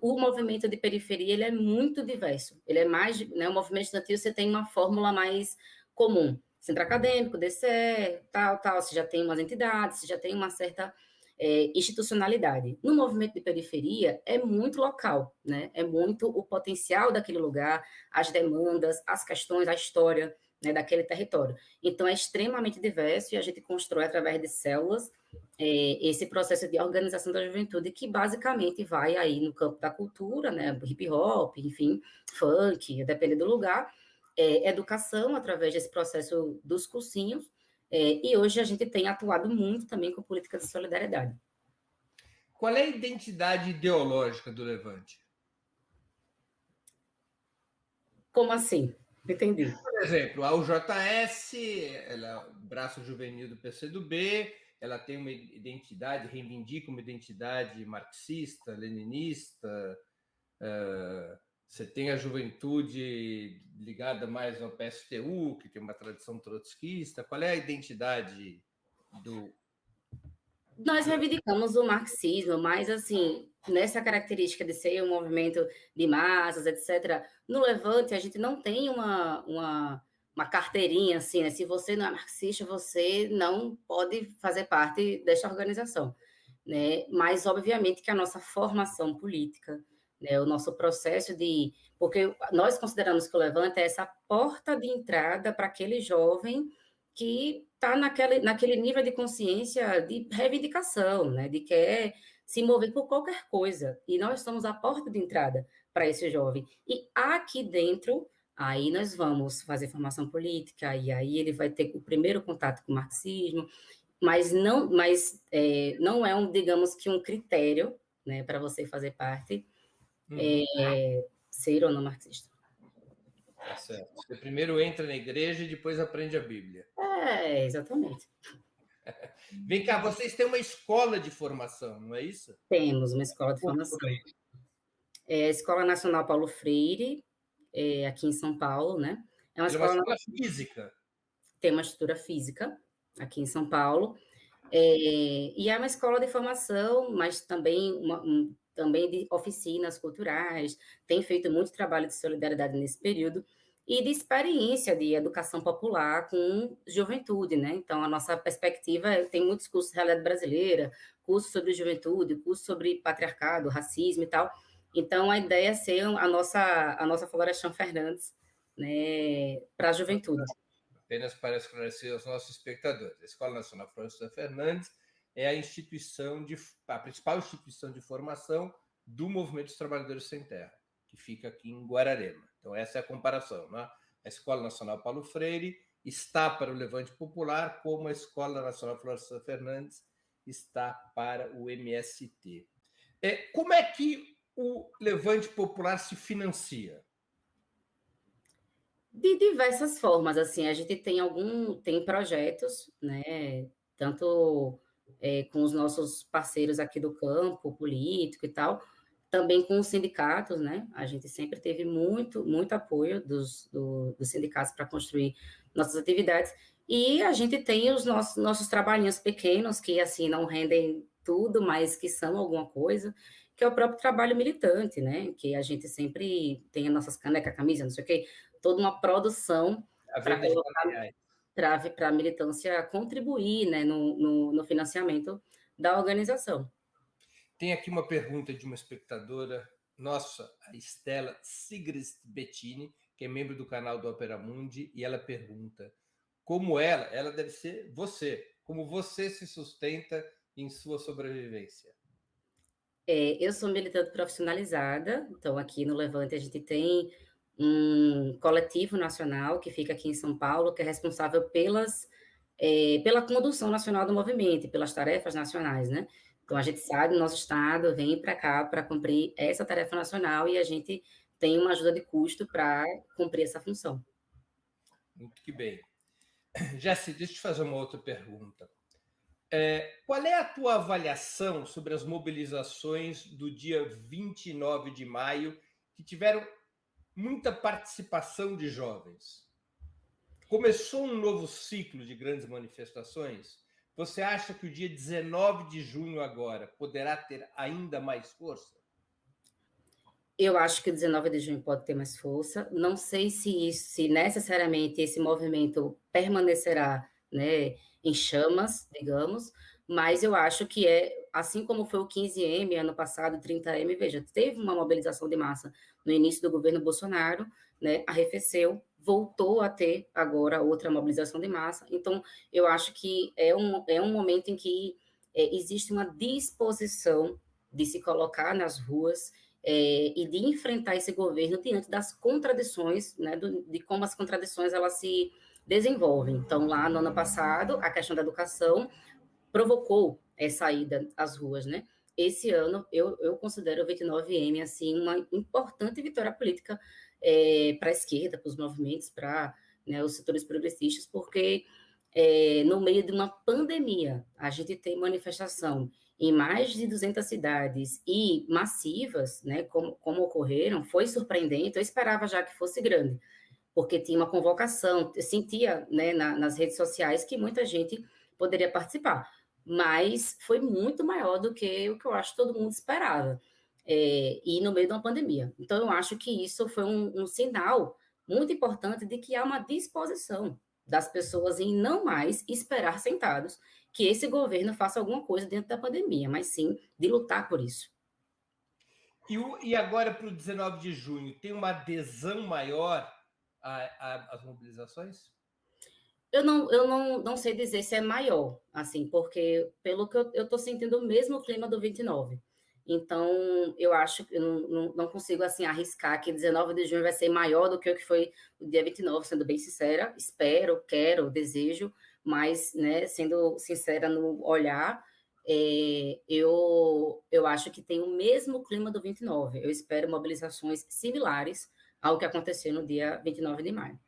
[SPEAKER 3] o movimento de periferia ele é muito diverso. Ele é mais, né, o movimento estudantil você tem uma fórmula mais comum. Centro acadêmico, DCE, tal, você já tem umas entidades, você já tem uma certa institucionalidade. No movimento de periferia, é muito local, né? É muito o potencial daquele lugar, as demandas, as questões, a história, né, daquele território. Então, é extremamente diverso e a gente constrói, através de células, esse processo de organização da juventude, que basicamente vai aí no campo da cultura, né, hip hop, enfim, funk, dependendo do lugar, educação, através desse processo dos cursinhos, e hoje a gente tem atuado muito também com política de solidariedade.
[SPEAKER 2] Qual é a identidade ideológica do Levante?
[SPEAKER 3] Como assim? Entendi.
[SPEAKER 2] Por exemplo, a UJS, ela é o braço juvenil do PCdoB, ela tem uma identidade, reivindica uma identidade marxista, leninista, você tem a juventude ligada mais ao PSTU, que tem uma tradição trotskista. Qual é a identidade do...
[SPEAKER 3] Nós reivindicamos o marxismo, mas, assim, nessa característica de ser um movimento de massas, etc., no Levante a gente não tem uma carteirinha, assim, né? Se você não é marxista, você não pode fazer parte desta organização, né? Mas, obviamente, que a nossa formação política, né, o nosso processo de... Porque nós consideramos que o Levante é essa porta de entrada para aquele jovem que está naquele nível de consciência de reivindicação, né, de querer se mover por qualquer coisa. E nós somos a porta de entrada para esse jovem. E aqui dentro, aí nós vamos fazer formação política, e aí ele vai ter o primeiro contato com o marxismo, mas não é digamos que um critério, né, para você fazer parte, ser ou não marxista.
[SPEAKER 2] Tá certo. Você primeiro entra na igreja e depois aprende a Bíblia.
[SPEAKER 3] Exatamente.
[SPEAKER 2] Vem cá, vocês têm uma escola de formação, não é isso?
[SPEAKER 3] Temos uma escola de formação. A Escola Nacional Paulo Freire, aqui em São Paulo, né?
[SPEAKER 2] É uma escola física.
[SPEAKER 3] Tem uma estrutura física aqui em São Paulo. E é uma escola de formação, mas também também de oficinas culturais, tem feito muito trabalho de solidariedade nesse período, e de experiência de educação popular com juventude, né? Então, a nossa perspectiva tem muitos cursos de realidade brasileira, cursos sobre juventude, cursos sobre patriarcado, racismo e tal. Então, a ideia é ser a nossa Florestan Fernandes, né, para a juventude.
[SPEAKER 2] Apenas para esclarecer aos nossos espectadores, a Escola Nacional Florestan Fernandes é a principal instituição de formação do Movimento dos Trabalhadores Sem Terra, que fica aqui em Guararema. Então, essa é a comparação, né? A Escola Nacional Paulo Freire está para o Levante Popular, como a Escola Nacional Florestan Fernandes está para o MST. Como é que o Levante Popular se financia?
[SPEAKER 3] De diversas formas, assim, a gente tem projetos, né, tanto com os nossos parceiros aqui do campo político e tal, também com os sindicatos, né, a gente sempre teve muito apoio dos sindicatos para construir nossas atividades, e a gente tem os nossos trabalhinhos pequenos, que, assim, não rendem tudo, mas que são alguma coisa, que é o próprio trabalho militante, né, que a gente sempre tem as nossas canecas, camisa, não sei o quê, toda uma produção para colocar para a militância contribuir, né, no financiamento da organização.
[SPEAKER 2] Tem aqui uma pergunta de uma espectadora nossa, a Estela Sigrist Bettini, que é membro do canal do Opera Mundi, e ela pergunta como ela deve ser você, como você se sustenta em sua sobrevivência.
[SPEAKER 3] Eu sou militante profissionalizada, então aqui no Levante a gente tem um coletivo nacional que fica aqui em São Paulo, que é responsável pelas pela condução nacional do movimento, pelas tarefas nacionais, né? Então, a gente sai do nosso estado, vem para cá para cumprir essa tarefa nacional e a gente tem uma ajuda de custo para cumprir essa função.
[SPEAKER 2] Muito que bem. Jéssica, deixa eu te fazer uma outra pergunta. Qual é a tua avaliação sobre as mobilizações do dia 29 de maio, que tiveram muita participação de jovens? Começou um novo ciclo de grandes manifestações? Você acha que o dia 19 de junho agora poderá ter ainda mais força?
[SPEAKER 3] Eu acho que o 19 de junho pode ter mais força. Não sei se necessariamente esse movimento permanecerá, né, em chamas, digamos, mas eu acho que assim como foi o 15M ano passado, 30M, veja, teve uma mobilização de massa no início do governo Bolsonaro, né, arrefeceu, voltou a ter agora outra mobilização de massa. Então, eu acho que é um momento em que existe uma disposição de se colocar nas ruas e de enfrentar esse governo diante das contradições, né, de como as contradições elas se desenvolvem. Então, lá no ano passado, a questão da educação provocou essa ida às ruas, né? Esse ano, eu considero o 29M, assim, uma importante vitória política para a esquerda, para os movimentos, para, né, os setores progressistas, porque no meio de uma pandemia, a gente tem manifestação em mais de 200 cidades e massivas, né, como ocorreram, foi surpreendente. Eu esperava já que fosse grande, porque tinha uma convocação, eu sentia, né, nas redes sociais que muita gente poderia participar, mas foi muito maior do que o que eu acho que todo mundo esperava, e no meio de uma pandemia. Então, eu acho que isso foi um sinal muito importante de que há uma disposição das pessoas em não mais esperar sentados que esse governo faça alguma coisa dentro da pandemia, mas sim de lutar por isso.
[SPEAKER 2] E agora, para o 19 de junho, tem uma adesão maior às mobilizações?
[SPEAKER 3] Eu não sei dizer se é maior, assim, porque pelo que eu estou sentindo o mesmo clima do 29. Então, eu acho que eu não consigo, assim, arriscar que 19 de junho vai ser maior do que o que foi o dia 29, sendo bem sincera. Espero, quero, desejo, mas, né, sendo sincera no olhar, eu acho que tem o mesmo clima do 29. Eu espero mobilizações similares ao que aconteceu no dia 29 de maio.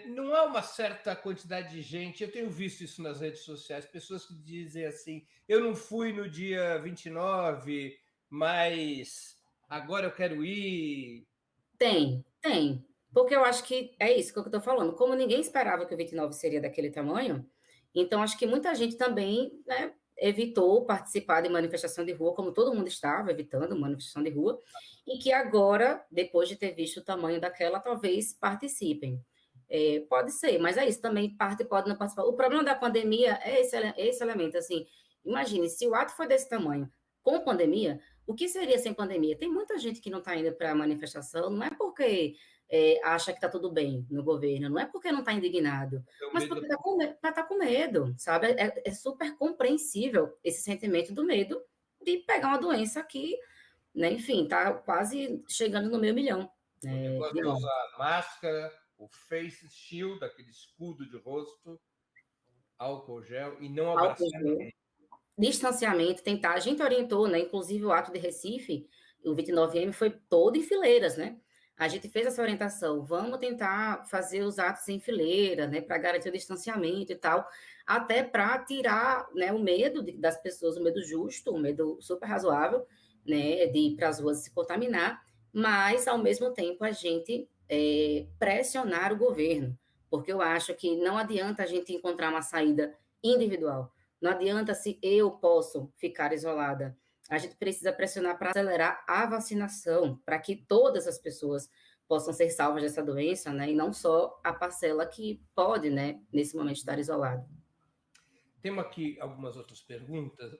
[SPEAKER 2] Não há uma certa quantidade de gente, eu tenho visto isso nas redes sociais, pessoas que dizem assim, eu não fui no dia 29, mas agora eu quero ir.
[SPEAKER 3] Tem. Porque eu acho que é isso que eu estou falando. Como ninguém esperava que o 29 seria daquele tamanho, então acho que muita gente também, né, evitou participar de manifestação de rua, como todo mundo estava evitando manifestação de rua, e que agora, depois de ter visto o tamanho daquela, talvez participem. Pode ser, mas é isso, também parte pode não participar. O problema da pandemia é esse elemento, assim, imagine, se o ato foi desse tamanho, com pandemia, o que seria sem pandemia? Tem muita gente que não está indo para a manifestação, não é porque acha que está tudo bem no governo, não é porque não está indignado, mas porque tá com medo, sabe? É super compreensível esse sentimento do medo de pegar uma doença que, né, enfim, está quase chegando no meio milhão,
[SPEAKER 2] O negócio
[SPEAKER 3] de
[SPEAKER 2] é
[SPEAKER 3] mortes.
[SPEAKER 2] usar máscara, o face shield, aquele escudo de rosto, álcool gel e não
[SPEAKER 3] Álcool
[SPEAKER 2] abraçar
[SPEAKER 3] gel,
[SPEAKER 2] ninguém.
[SPEAKER 3] distanciamento, tentar. A gente orientou, né? Inclusive o ato de Recife, o 29M foi todo em fileiras, né? A gente fez essa orientação, vamos tentar fazer os atos em fileira, né, para garantir o distanciamento e tal, até para tirar, né, o medo das pessoas, o medo justo, o medo super razoável, né, de ir para as ruas se contaminar, mas ao mesmo tempo a gente pressionar o governo, porque eu acho que não adianta a gente encontrar uma saída individual. Não adianta se eu posso ficar isolada. A gente precisa pressionar para acelerar a vacinação, para que todas as pessoas possam ser salvas dessa doença, né? E não só a parcela que pode, né, nesse momento estar isolada.
[SPEAKER 2] Temos aqui algumas outras perguntas,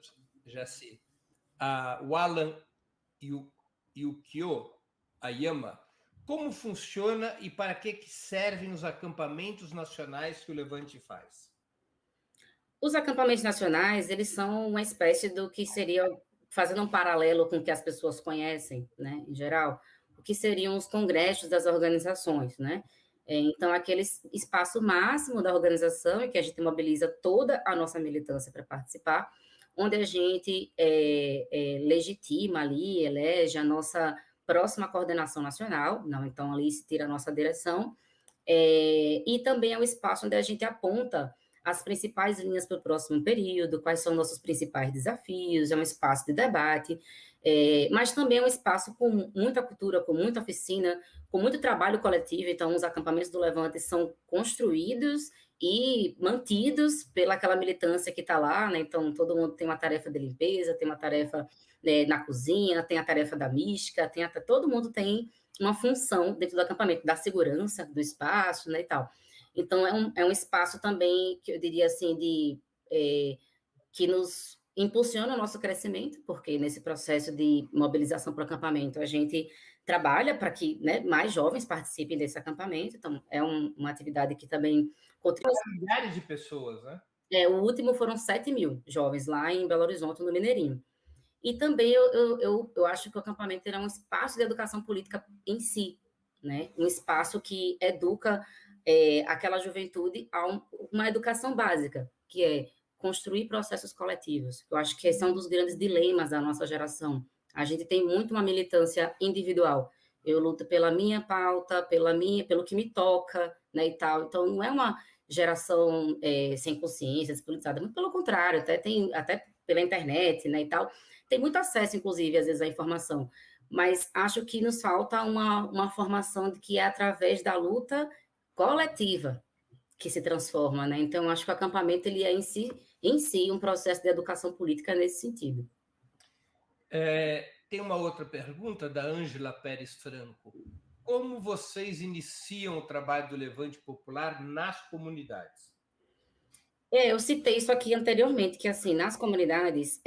[SPEAKER 2] Jaci. O Alan Yukio Ayama, como funciona e para que servem os acampamentos nacionais que o Levante faz?
[SPEAKER 3] Os acampamentos nacionais, eles são uma espécie do que seria, fazendo um paralelo com o que as pessoas conhecem, né, em geral, o que seriam os congressos das organizações, né? Então, aquele espaço máximo da organização, em que a gente mobiliza toda a nossa militância para participar, onde a gente legitima ali, elege a nossa próxima coordenação nacional, não, então ali se tira a nossa direção, e também é um espaço onde a gente aponta as principais linhas para o próximo período, quais são nossos principais desafios, é um espaço de debate, mas também é um espaço com muita cultura, com muita oficina, com muito trabalho coletivo. Então, os acampamentos do Levante são construídos e mantidos pelaquela militância que está lá, né? Então, todo mundo tem uma tarefa de limpeza, tem uma tarefa, né, na cozinha, tem a tarefa da mística, todo mundo tem uma função dentro do acampamento, da segurança do espaço, né, e tal. Então, é um espaço também, que eu diria assim, que nos impulsiona o nosso crescimento, porque nesse processo de mobilização para o acampamento, a gente trabalha para que, né, mais jovens participem desse acampamento, então é uma atividade que também contribui.
[SPEAKER 2] Milhares de pessoas, né?
[SPEAKER 3] O último foram 7.000 jovens lá em Belo Horizonte, no Mineirinho. E também eu acho que o acampamento era um espaço de educação política em si, né? Um espaço que educa aquela juventude a uma educação básica, que é construir processos coletivos. Eu acho que esse é um dos grandes dilemas da nossa geração. A gente tem muito uma militância individual. Eu luto pela minha pauta, pelo que me toca, né, e tal. Então, não é uma geração sem consciência, despolitizada, muito pelo contrário, até pela internet, né, e tal, tem muito acesso, inclusive, às vezes, à informação, mas acho que nos falta uma formação de que é através da luta coletiva que se transforma, né? Então, acho que o acampamento ele é em si um processo de educação política nesse sentido.
[SPEAKER 2] Tem uma outra pergunta da Ângela Pérez Franco. Como vocês iniciam o trabalho do Levante Popular nas comunidades?
[SPEAKER 3] Eu citei isso aqui anteriormente, que assim, nas comunidades,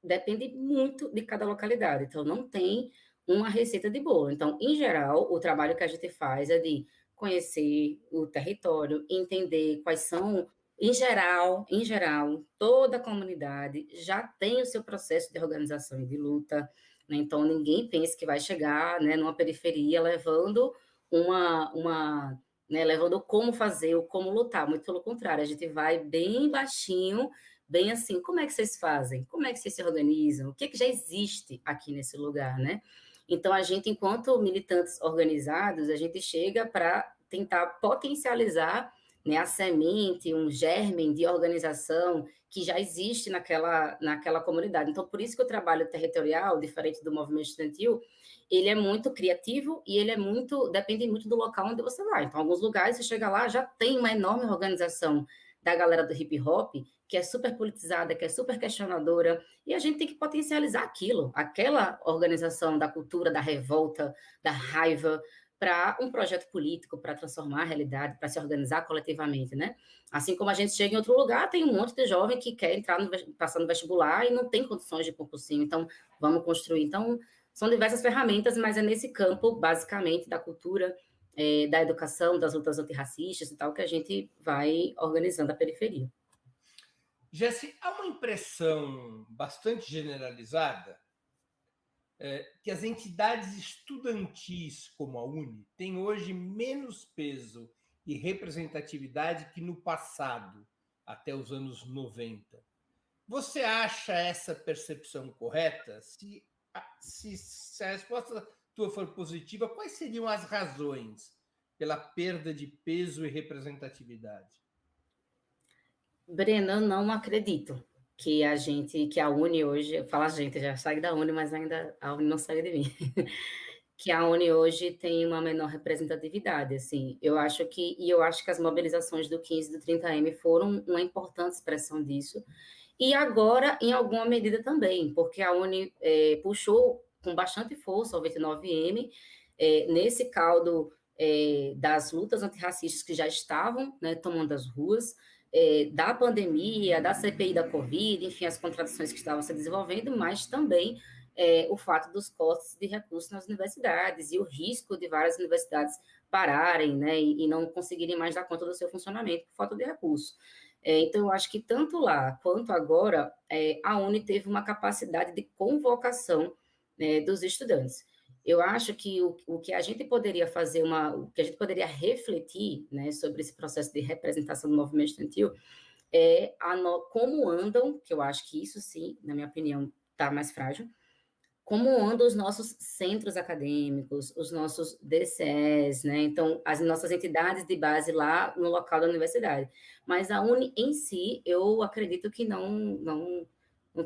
[SPEAKER 3] depende muito de cada localidade, então não tem uma receita de bolo. Então, em geral, o trabalho que a gente faz é de conhecer o território, entender quais são, em geral, toda a comunidade já tem o seu processo de organização e de luta, né? Então ninguém pensa que vai chegar, né, numa periferia levando né, levando como fazer, ou como lutar, muito pelo contrário, a gente vai bem baixinho, bem assim, como é que vocês fazem? Como é que vocês se organizam? O que já existe aqui nesse lugar, né? Então, a gente, enquanto militantes organizados, a gente chega para tentar potencializar, né, a semente, um germe de organização que já existe naquela comunidade. Então, por isso que o trabalho territorial, diferente do movimento estudantil, ele é muito criativo e ele depende muito do local onde você vai. Então, alguns lugares você chega lá, já tem uma enorme organização da galera do hip hop, que é super politizada, que é super questionadora, e a gente tem que potencializar aquilo, aquela organização da cultura, da revolta, da raiva, para um projeto político, para transformar a realidade, para se organizar coletivamente, né? Assim como a gente chega em outro lugar, tem um monte de jovem que quer entrar passando vestibular e não tem condições de concursinho, então vamos construir. Então, são diversas ferramentas, mas é nesse campo, basicamente, da cultura, da educação, das lutas antirracistas e tal, que a gente vai organizando a periferia.
[SPEAKER 2] Jesse, há uma impressão bastante generalizada que as entidades estudantis, como a UNE, têm hoje menos peso e representatividade que no passado, até os anos 90. Você acha essa percepção correta? Se a resposta tua for positiva, quais seriam as razões pela perda de peso e representatividade?
[SPEAKER 3] Breno, eu não acredito que a Uni hoje, eu falo a gente, já saí da Uni, mas ainda a Uni não saiu de mim, que a Uni hoje tem uma menor representatividade, assim, eu acho que as mobilizações do 15 e do 30M foram uma importante expressão disso, e agora, em alguma medida também, porque a Uni puxou com bastante força o 29M, nesse caldo das lutas antirracistas que já estavam, né, tomando as ruas, da pandemia, da CPI da Covid, enfim, as contradições que estavam se desenvolvendo, mas também o fato dos cortes de recursos nas universidades e o risco de várias universidades pararem, né, e não conseguirem mais dar conta do seu funcionamento por falta de recursos. Então, eu acho que tanto lá quanto agora, a Uni teve uma capacidade de convocação, né, dos estudantes. Eu acho que o que a gente poderia fazer, o que a gente poderia refletir, né, sobre esse processo de representação do movimento estudantil é como andam, que eu acho que isso sim, na minha opinião, está mais frágil, como andam os nossos centros acadêmicos, os nossos DCEs, né? Então, as nossas entidades de base lá no local da universidade. Mas a Uni em si, eu acredito que não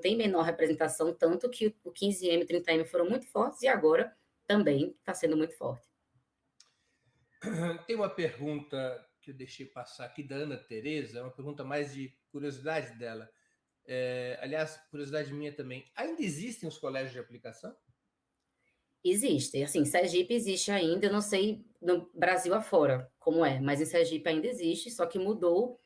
[SPEAKER 3] tem menor representação, tanto que o 15M e 30M foram muito fortes e agora também está sendo muito forte.
[SPEAKER 2] Tem uma pergunta que eu deixei passar aqui da Ana Tereza, é uma pergunta mais de curiosidade dela. Aliás, curiosidade minha também. Ainda existem os colégios de aplicação?
[SPEAKER 3] Existe, assim, Sergipe existe ainda, eu não sei no Brasil afora como é, mas em Sergipe ainda existe, só que mudou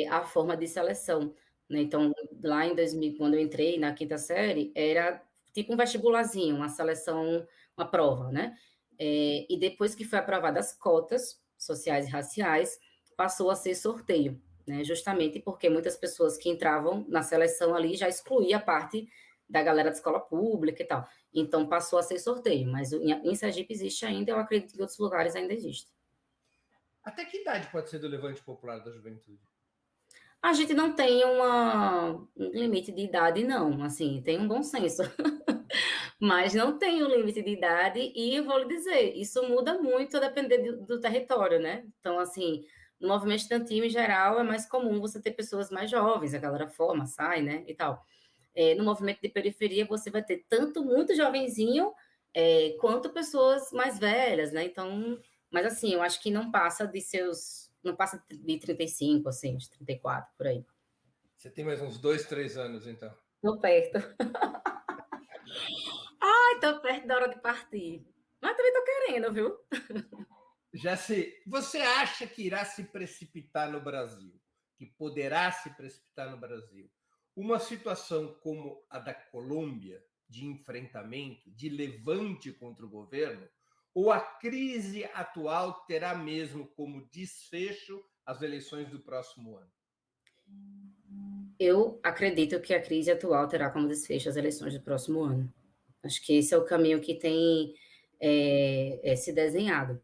[SPEAKER 3] a forma de seleção, né? Então, lá em 2000, quando eu entrei na quinta série, era tipo um vestibularzinho, uma seleção, uma prova, né? E depois que foi aprovada as cotas sociais e raciais, passou a ser sorteio, né? Justamente porque muitas pessoas que entravam na seleção ali já excluía a parte da galera da escola pública e tal. Então, passou a ser sorteio, mas em Sergipe existe ainda, eu acredito que em outros lugares ainda existe.
[SPEAKER 2] Até que idade pode ser do Levante Popular da Juventude?
[SPEAKER 3] A gente não tem um limite de idade, não, assim, tem um bom senso, mas não tem um limite de idade e eu vou lhe dizer, isso muda muito a depender do território, né? Então, assim, no movimento estudantil, em geral, é mais comum você ter pessoas mais jovens, a galera forma, sai, né, e tal. No movimento de periferia, você vai ter tanto muito jovenzinho, quanto pessoas mais velhas, né? Então, mas assim, eu acho que não passa de 35, assim, de 34, por aí.
[SPEAKER 2] Você tem mais uns 2, 3 anos, então.
[SPEAKER 3] Tô perto. Ai, tô perto da hora de partir. Mas também tô querendo, viu?
[SPEAKER 2] Jesse, você acha que irá se precipitar no Brasil, que poderá se precipitar no Brasil, uma situação como a da Colômbia, de enfrentamento, de levante contra o governo, ou a crise atual terá mesmo como desfecho as eleições do próximo ano?
[SPEAKER 3] Eu acredito que a crise atual terá como desfecho as eleições do próximo ano. Acho que esse é o caminho que tem se desenhado.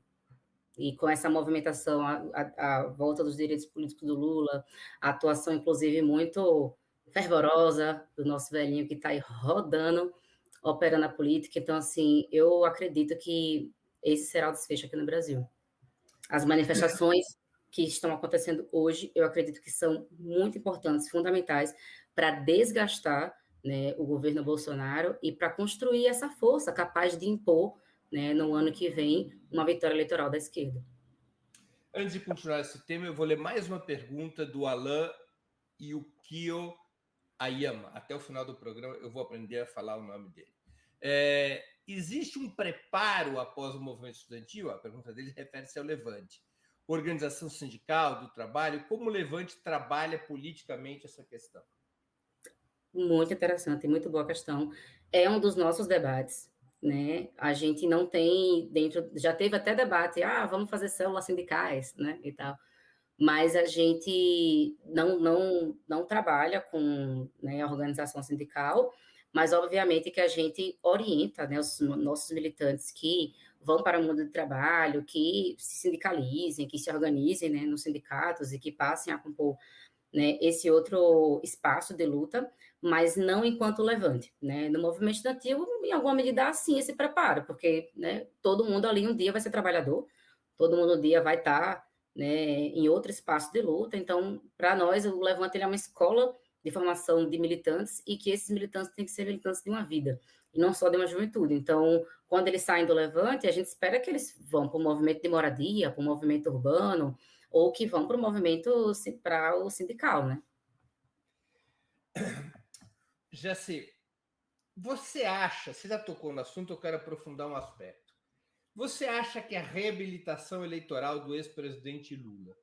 [SPEAKER 3] E com essa movimentação, a volta dos direitos políticos do Lula, a atuação, inclusive, muito fervorosa do nosso velhinho que está aí rodando, operando a política. Então, assim, eu acredito que esse será o desfecho aqui no Brasil. As manifestações que estão acontecendo hoje, eu acredito que são muito importantes, fundamentais, para desgastar, né, o governo Bolsonaro e para construir essa força capaz de impor, né, no ano que vem, uma vitória eleitoral da esquerda.
[SPEAKER 2] Antes de continuar esse tema, eu vou ler mais uma pergunta do Alain Yukio Ayama. Até o final do programa eu vou aprender a falar o nome dele. Existe um preparo após o movimento estudantil? A pergunta dele refere-se ao Levante. Organização sindical, do trabalho, como o Levante trabalha politicamente essa questão?
[SPEAKER 3] Muito interessante, muito boa questão. É um dos nossos debates, né? A gente não tem dentro, já teve até debate, vamos fazer células sindicais, né, e tal. Mas a gente não trabalha com, né, a organização sindical, mas obviamente que a gente orienta, né, os nossos militantes que vão para o mundo do trabalho, que se sindicalizem, que se organizem, né, nos sindicatos e que passem a compor, né, esse outro espaço de luta, mas não enquanto levante, né? No movimento estudantil, em alguma medida, sim, esse preparo, porque, né, todo mundo ali um dia vai ser trabalhador, todo mundo um dia vai estar, né, em outro espaço de luta. Então, para nós, o Levante ele é uma escola de formação de militantes e que esses militantes têm que ser militantes de uma vida e não só de uma juventude. Então, quando eles saem do Levante, a gente espera que eles vão para o movimento de moradia, para o movimento urbano, ou que vão para o movimento, para o sindical, né?
[SPEAKER 2] Jacê, você acha, você já tocou no assunto, eu quero aprofundar um aspecto. Você acha que a reabilitação eleitoral do ex-presidente Lula,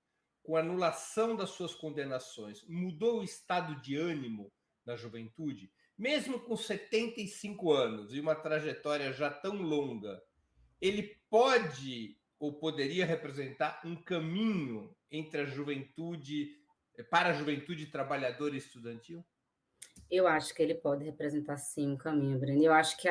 [SPEAKER 2] com a anulação das suas condenações, mudou o estado de ânimo da juventude? Mesmo com 75 anos e uma trajetória já tão longa, ele pode ou poderia representar um caminho entre a juventude, para a juventude trabalhadora e estudantil?
[SPEAKER 3] Eu acho que ele pode representar, sim, um caminho, Breno. Eu acho que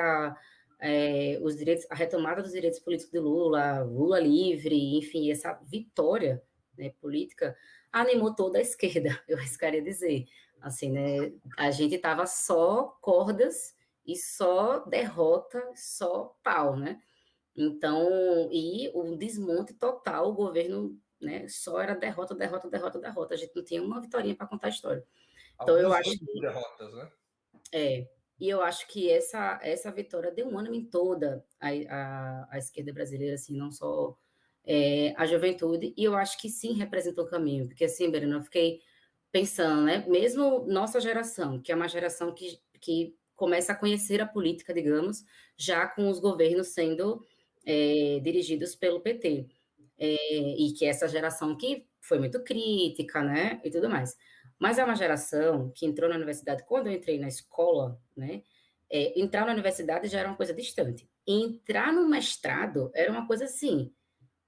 [SPEAKER 3] os direitos, a retomada dos direitos políticos de Lula, Lula livre, enfim, essa vitória, né, política, animou toda a esquerda, eu arriscaria dizer. Assim, né, a gente estava só cordas e só derrota, só pau, né? Então, e o desmonte total, o governo, né, só era derrota, derrota, derrota, derrota. A gente não tinha uma vitória para contar a história. Então, eu
[SPEAKER 2] Alguns
[SPEAKER 3] acho
[SPEAKER 2] anos de
[SPEAKER 3] que
[SPEAKER 2] derrotas, né?
[SPEAKER 3] e eu acho que essa vitória deu um ânimo em toda a esquerda brasileira, assim, não só a juventude, e eu acho que sim representou o caminho, porque assim, Breno, eu fiquei pensando, né, mesmo nossa geração, que é uma geração que começa a conhecer a política, digamos, já com os governos sendo dirigidos pelo PT, e que essa geração que foi muito crítica, né, e tudo mais. Mas é uma geração que entrou na universidade, quando eu entrei na escola, né, entrar na universidade já era uma coisa distante. Entrar no mestrado era uma coisa assim,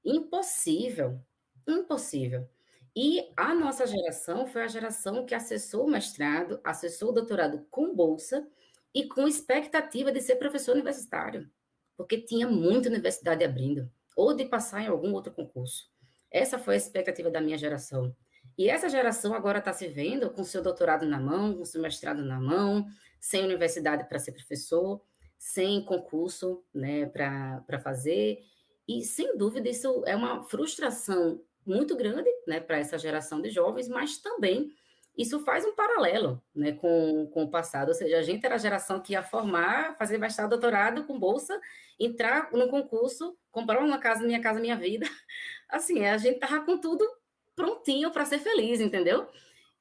[SPEAKER 3] impossível, impossível. E a nossa geração foi a geração que acessou o mestrado, acessou o doutorado com bolsa e com expectativa de ser professor universitário, porque tinha muita universidade abrindo, ou de passar em algum outro concurso. Essa foi a expectativa da minha geração. E essa geração agora está se vendo com seu doutorado na mão, com seu mestrado na mão, sem universidade para ser professor, sem concurso, né, para fazer. E, sem dúvida, isso é uma frustração muito grande, né, para essa geração de jovens, mas também isso faz um paralelo, né, com o passado. Ou seja, a gente era a geração que ia formar, fazer mestrado, doutorado com bolsa, entrar no concurso, comprar uma casa, minha vida. Assim, a gente tava com tudo prontinho para ser feliz, entendeu?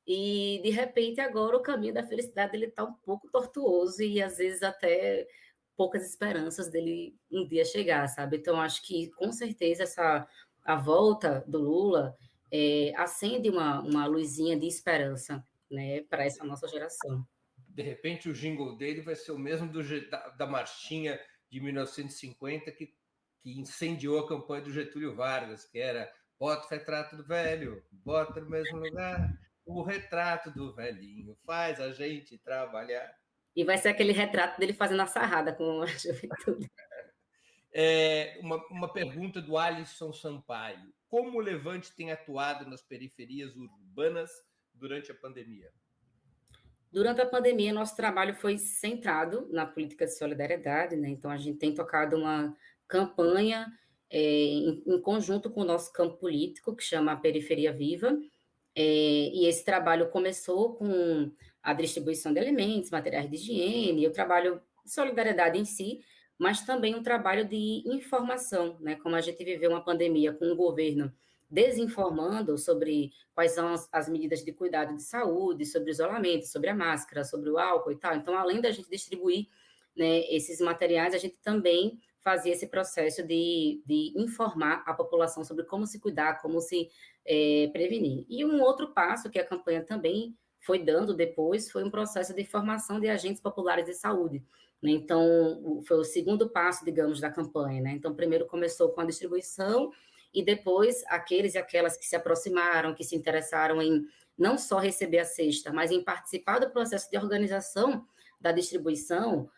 [SPEAKER 3] E, de repente, agora o caminho da felicidade ele está um pouco tortuoso e, às vezes, até poucas esperanças dele um dia chegar, sabe? Então, acho que, com certeza, a volta do Lula acende uma luzinha de esperança, né, para essa nossa geração.
[SPEAKER 2] De repente, o jingle dele vai ser o mesmo da marchinha de 1950 que incendiou a campanha do Getúlio Vargas, que era bota o retrato do velho, bota no mesmo lugar, o retrato do velhinho faz a gente trabalhar.
[SPEAKER 3] E vai ser aquele retrato dele fazendo a sarrada com a juventude.
[SPEAKER 2] Uma pergunta do Alisson Sampaio. Como o Levante tem atuado nas periferias urbanas durante a pandemia?
[SPEAKER 3] Durante a pandemia, nosso trabalho foi centrado na política de solidariedade, né? Então, a gente tem tocado uma campanha em conjunto com o nosso campo político, que chama Periferia Viva, e esse trabalho começou com a distribuição de alimentos, materiais de higiene, o trabalho de solidariedade em si, mas também um trabalho de informação, né? Como a gente viveu uma pandemia com o governo desinformando sobre quais são as medidas de cuidado de saúde, sobre o isolamento, sobre a máscara, sobre o álcool e tal. Então, além da gente distribuir, né, esses materiais, a gente também fazia esse processo de informar a população sobre como se cuidar, como se prevenir. E um outro passo que a campanha também foi dando depois foi um processo de formação de agentes populares de saúde. Né? Então, foi o segundo passo, digamos, da campanha. Né? Então, primeiro começou com a distribuição e depois aqueles e aquelas que se aproximaram, que se interessaram em não só receber a cesta, mas em participar do processo de organização da distribuição,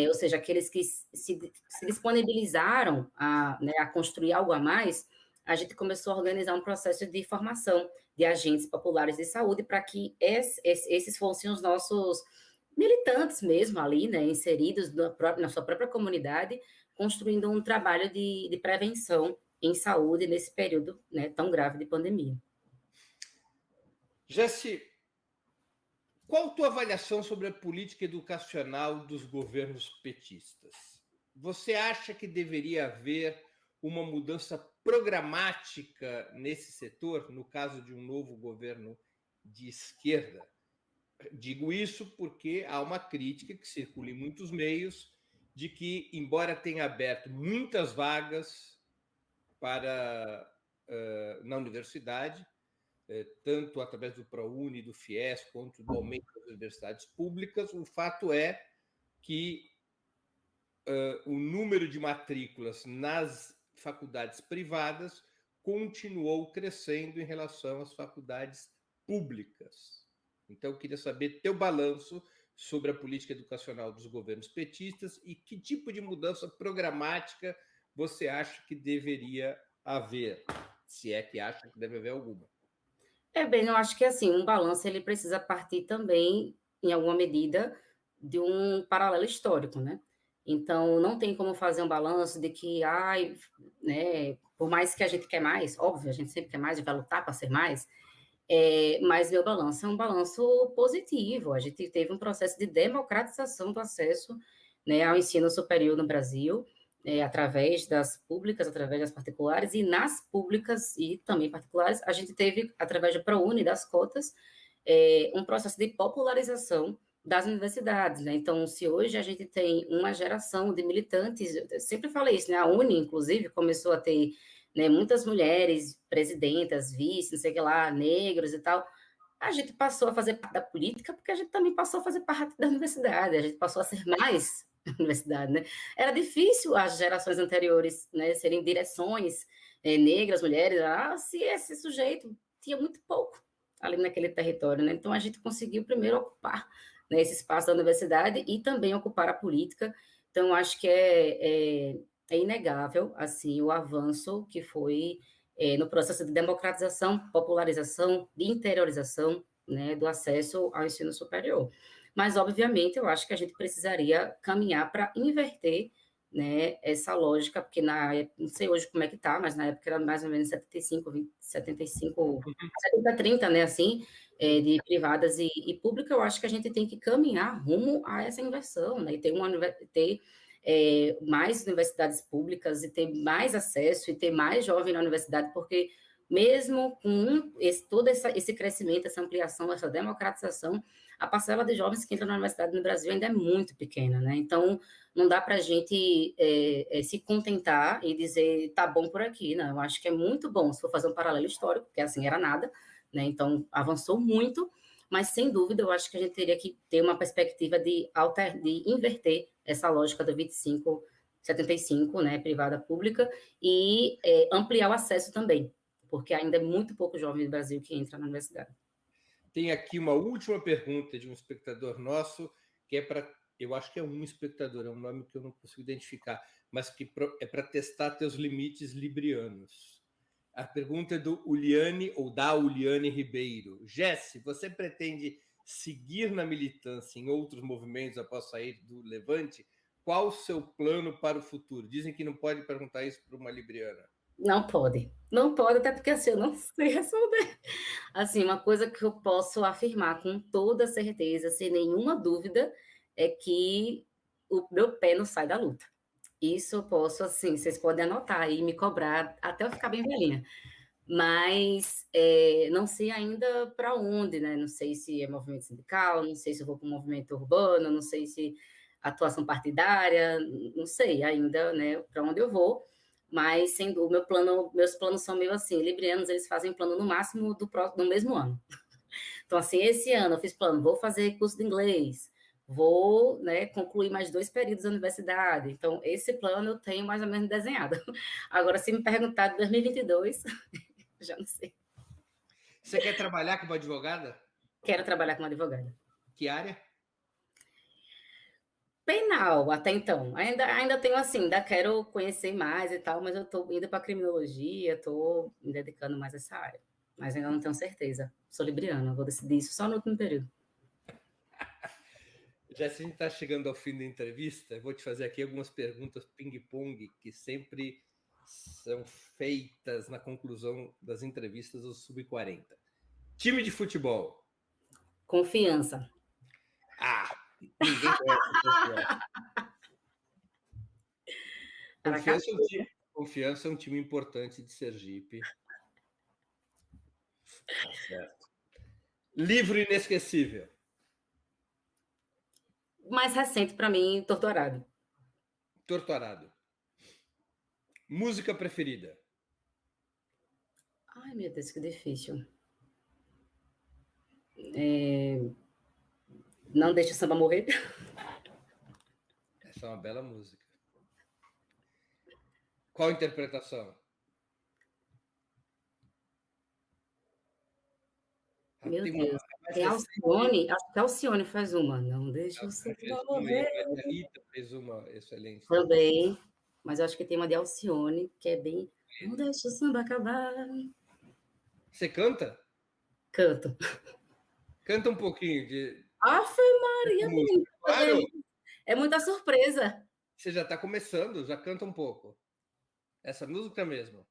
[SPEAKER 3] ou seja, aqueles que se disponibilizaram né, a construir algo a mais, a gente começou a organizar um processo de formação de agentes populares de saúde para que esses fossem os nossos militantes mesmo ali, né, inseridos na sua própria comunidade, construindo um trabalho de prevenção em saúde nesse período, né, tão grave de pandemia.
[SPEAKER 2] Jesse, qual a tua avaliação sobre a política educacional dos governos petistas? Você acha que deveria haver uma mudança programática nesse setor, no caso de um novo governo de esquerda? Digo isso porque há uma crítica que circula em muitos meios de que, embora tenha aberto muitas vagas na universidade, tanto através do ProUni, do FIES, quanto do aumento das universidades públicas, o fato é que o número de matrículas nas faculdades privadas continuou crescendo em relação às faculdades públicas. Então, eu queria saber teu balanço sobre a política educacional dos governos petistas e que tipo de mudança programática você acha que deveria haver, se é que acha que deve haver alguma?
[SPEAKER 3] Bem, eu acho que assim, um balanço ele precisa partir também, em alguma medida, de um paralelo histórico, né? Então, não tem como fazer um balanço de que, ai, né, por mais que a gente quer mais, óbvio, a gente sempre quer mais e vai lutar para ser mais, mas meu balanço é um balanço positivo. A gente teve um processo de democratização do acesso, né, ao ensino superior no Brasil, através das públicas, através das particulares, e nas públicas e também particulares, a gente teve, através do ProUni, das cotas, um processo de popularização das universidades, né? Então, se hoje a gente tem uma geração de militantes, eu sempre falei isso, né? A Uni, inclusive, começou a ter, né, muitas mulheres presidentas, vice, não sei o que lá, negros e tal. A gente passou a fazer parte da política porque a gente também passou a fazer parte da universidade, a gente passou a ser mais universidade, né? Era difícil as gerações anteriores, né, serem direções negras, mulheres, se esse sujeito tinha muito pouco ali naquele território, né? Então a gente conseguiu primeiro ocupar, né, esse espaço da universidade e também ocupar a política. Então acho que é inegável assim o avanço que foi no processo de democratização, popularização, de interiorização, né, do acesso ao ensino superior. Mas, obviamente, eu acho que a gente precisaria caminhar para inverter, né, essa lógica, porque não sei hoje como é que está, mas na época era mais ou menos 75, 20, 75, 70, 30, né, assim, de privadas e pública. Eu acho que a gente tem que caminhar rumo a essa inversão, né, e ter mais universidades públicas e ter mais acesso e ter mais jovem na universidade, porque mesmo com todo esse crescimento, essa ampliação, essa democratização, a parcela de jovens que entram na universidade no Brasil ainda é muito pequena, né? Então, não dá para a gente se contentar e dizer, tá bom por aqui, né? Eu acho que é muito bom, se for fazer um paralelo histórico, porque assim era nada, né? Então, avançou muito, mas, sem dúvida, eu acho que a gente teria que ter uma perspectiva de inverter essa lógica do 25, 75, né, privada pública, e ampliar o acesso também, porque ainda é muito pouco jovem do Brasil que entra na universidade.
[SPEAKER 2] Tem aqui uma última pergunta de um espectador nosso, que é para, eu acho que é um espectador, é um nome que eu não consigo identificar, mas que é para testar teus limites librianos. A pergunta é do Uliane, ou da Uliane Ribeiro. Jesse, você pretende seguir na militância em outros movimentos após sair do Levante? Qual o seu plano para o futuro? Dizem que não pode perguntar isso para uma libriana.
[SPEAKER 3] Não pode, até porque assim, eu não sei responder. Assim, uma coisa que eu posso afirmar com toda certeza, sem nenhuma dúvida, é que o meu pé não sai da luta. Isso eu posso, assim, vocês podem anotar e me cobrar até eu ficar bem velhinha. Mas não sei ainda para onde, né? Não sei se é movimento sindical, não sei se eu vou para um movimento urbano, não sei se atuação partidária, não sei ainda, né, para onde eu vou. Mas sendo o meus planos são meio assim, librianos, eles fazem plano no máximo no mesmo ano. Então, assim, esse ano eu fiz plano, vou fazer curso de inglês, vou, né, concluir mais 2 períodos da universidade. Então, esse plano eu tenho mais ou menos desenhado. Agora, se me perguntar de 2022, já não sei.
[SPEAKER 2] Você quer trabalhar como advogada?
[SPEAKER 3] Quero trabalhar como advogada.
[SPEAKER 2] Que área?
[SPEAKER 3] Penal, até então. Ainda tenho assim, ainda quero conhecer mais e tal, mas eu estou indo para criminologia, estou me dedicando mais a essa área. Mas ainda não tenho certeza. Sou libriana, vou decidir isso só no último período.
[SPEAKER 2] Já se a gente está chegando ao fim da entrevista, eu vou te fazer aqui algumas perguntas ping-pong que sempre são feitas na conclusão das entrevistas do Sub-40. Time de futebol.
[SPEAKER 3] Confiança.
[SPEAKER 2] Ninguém conhece Confiança. Confiança é um time importante de Sergipe. Tá certo. Livro inesquecível.
[SPEAKER 3] Mais recente para mim, Torturado.
[SPEAKER 2] Torturado. Música preferida.
[SPEAKER 3] Ai, meu Deus, que difícil. Não deixe o samba morrer.
[SPEAKER 2] Essa é uma bela música. Qual interpretação?
[SPEAKER 3] Meu Deus. Tem Alcione, acho que a Alcione faz uma. Não deixa o
[SPEAKER 2] Alcione
[SPEAKER 3] samba
[SPEAKER 2] fez uma, e
[SPEAKER 3] morrer.
[SPEAKER 2] a Rita fez uma excelente.
[SPEAKER 3] Também, mas eu acho que tem uma de Alcione, que é bem... Não deixa o samba acabar.
[SPEAKER 2] Você canta?
[SPEAKER 3] Canto.
[SPEAKER 2] Canta um pouquinho de
[SPEAKER 3] Ave Maria,
[SPEAKER 2] música.
[SPEAKER 3] menino,
[SPEAKER 2] Claro,
[SPEAKER 3] é muita surpresa.
[SPEAKER 2] você já está começando, já canta um pouco. Essa música mesmo.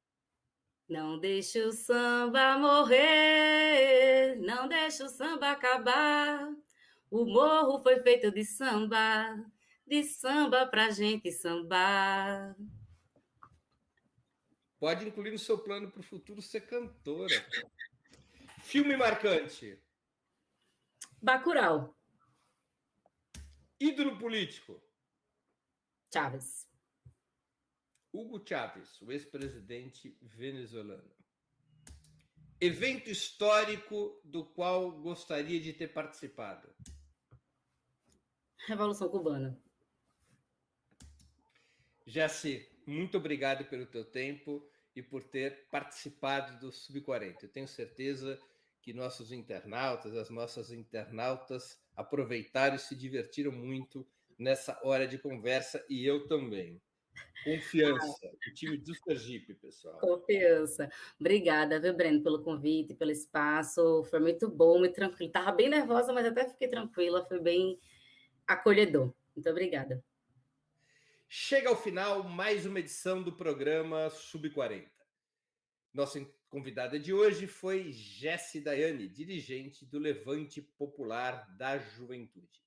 [SPEAKER 3] Não deixa o samba morrer, não deixa o samba acabar. O morro foi feito de samba pra gente sambar.
[SPEAKER 2] Pode incluir no seu plano para o futuro ser cantora. Filme marcante.
[SPEAKER 3] Bacurau,
[SPEAKER 2] Ídolo político.
[SPEAKER 3] Chaves.
[SPEAKER 2] Hugo Chávez, o ex-presidente venezuelano. Evento histórico do qual gostaria de ter participado.
[SPEAKER 3] Revolução Cubana.
[SPEAKER 2] Jaci, muito obrigado pelo teu tempo e por ter participado do Sub-40. Eu tenho certeza que nossos internautas, as nossas internautas aproveitaram e se divertiram muito nessa hora de conversa, e eu também. Confiança, o time do Sergipe, pessoal.
[SPEAKER 3] Confiança. Obrigada, viu, Breno, pelo convite, pelo espaço. Foi muito bom, muito tranquilo. Estava bem nervosa, mas até fiquei tranquila. Foi bem acolhedor. Muito obrigada.
[SPEAKER 2] Chega ao final mais uma edição do programa Sub-40. Nossa convidada de hoje foi Jessi Daiane, dirigente do Levante Popular da Juventude.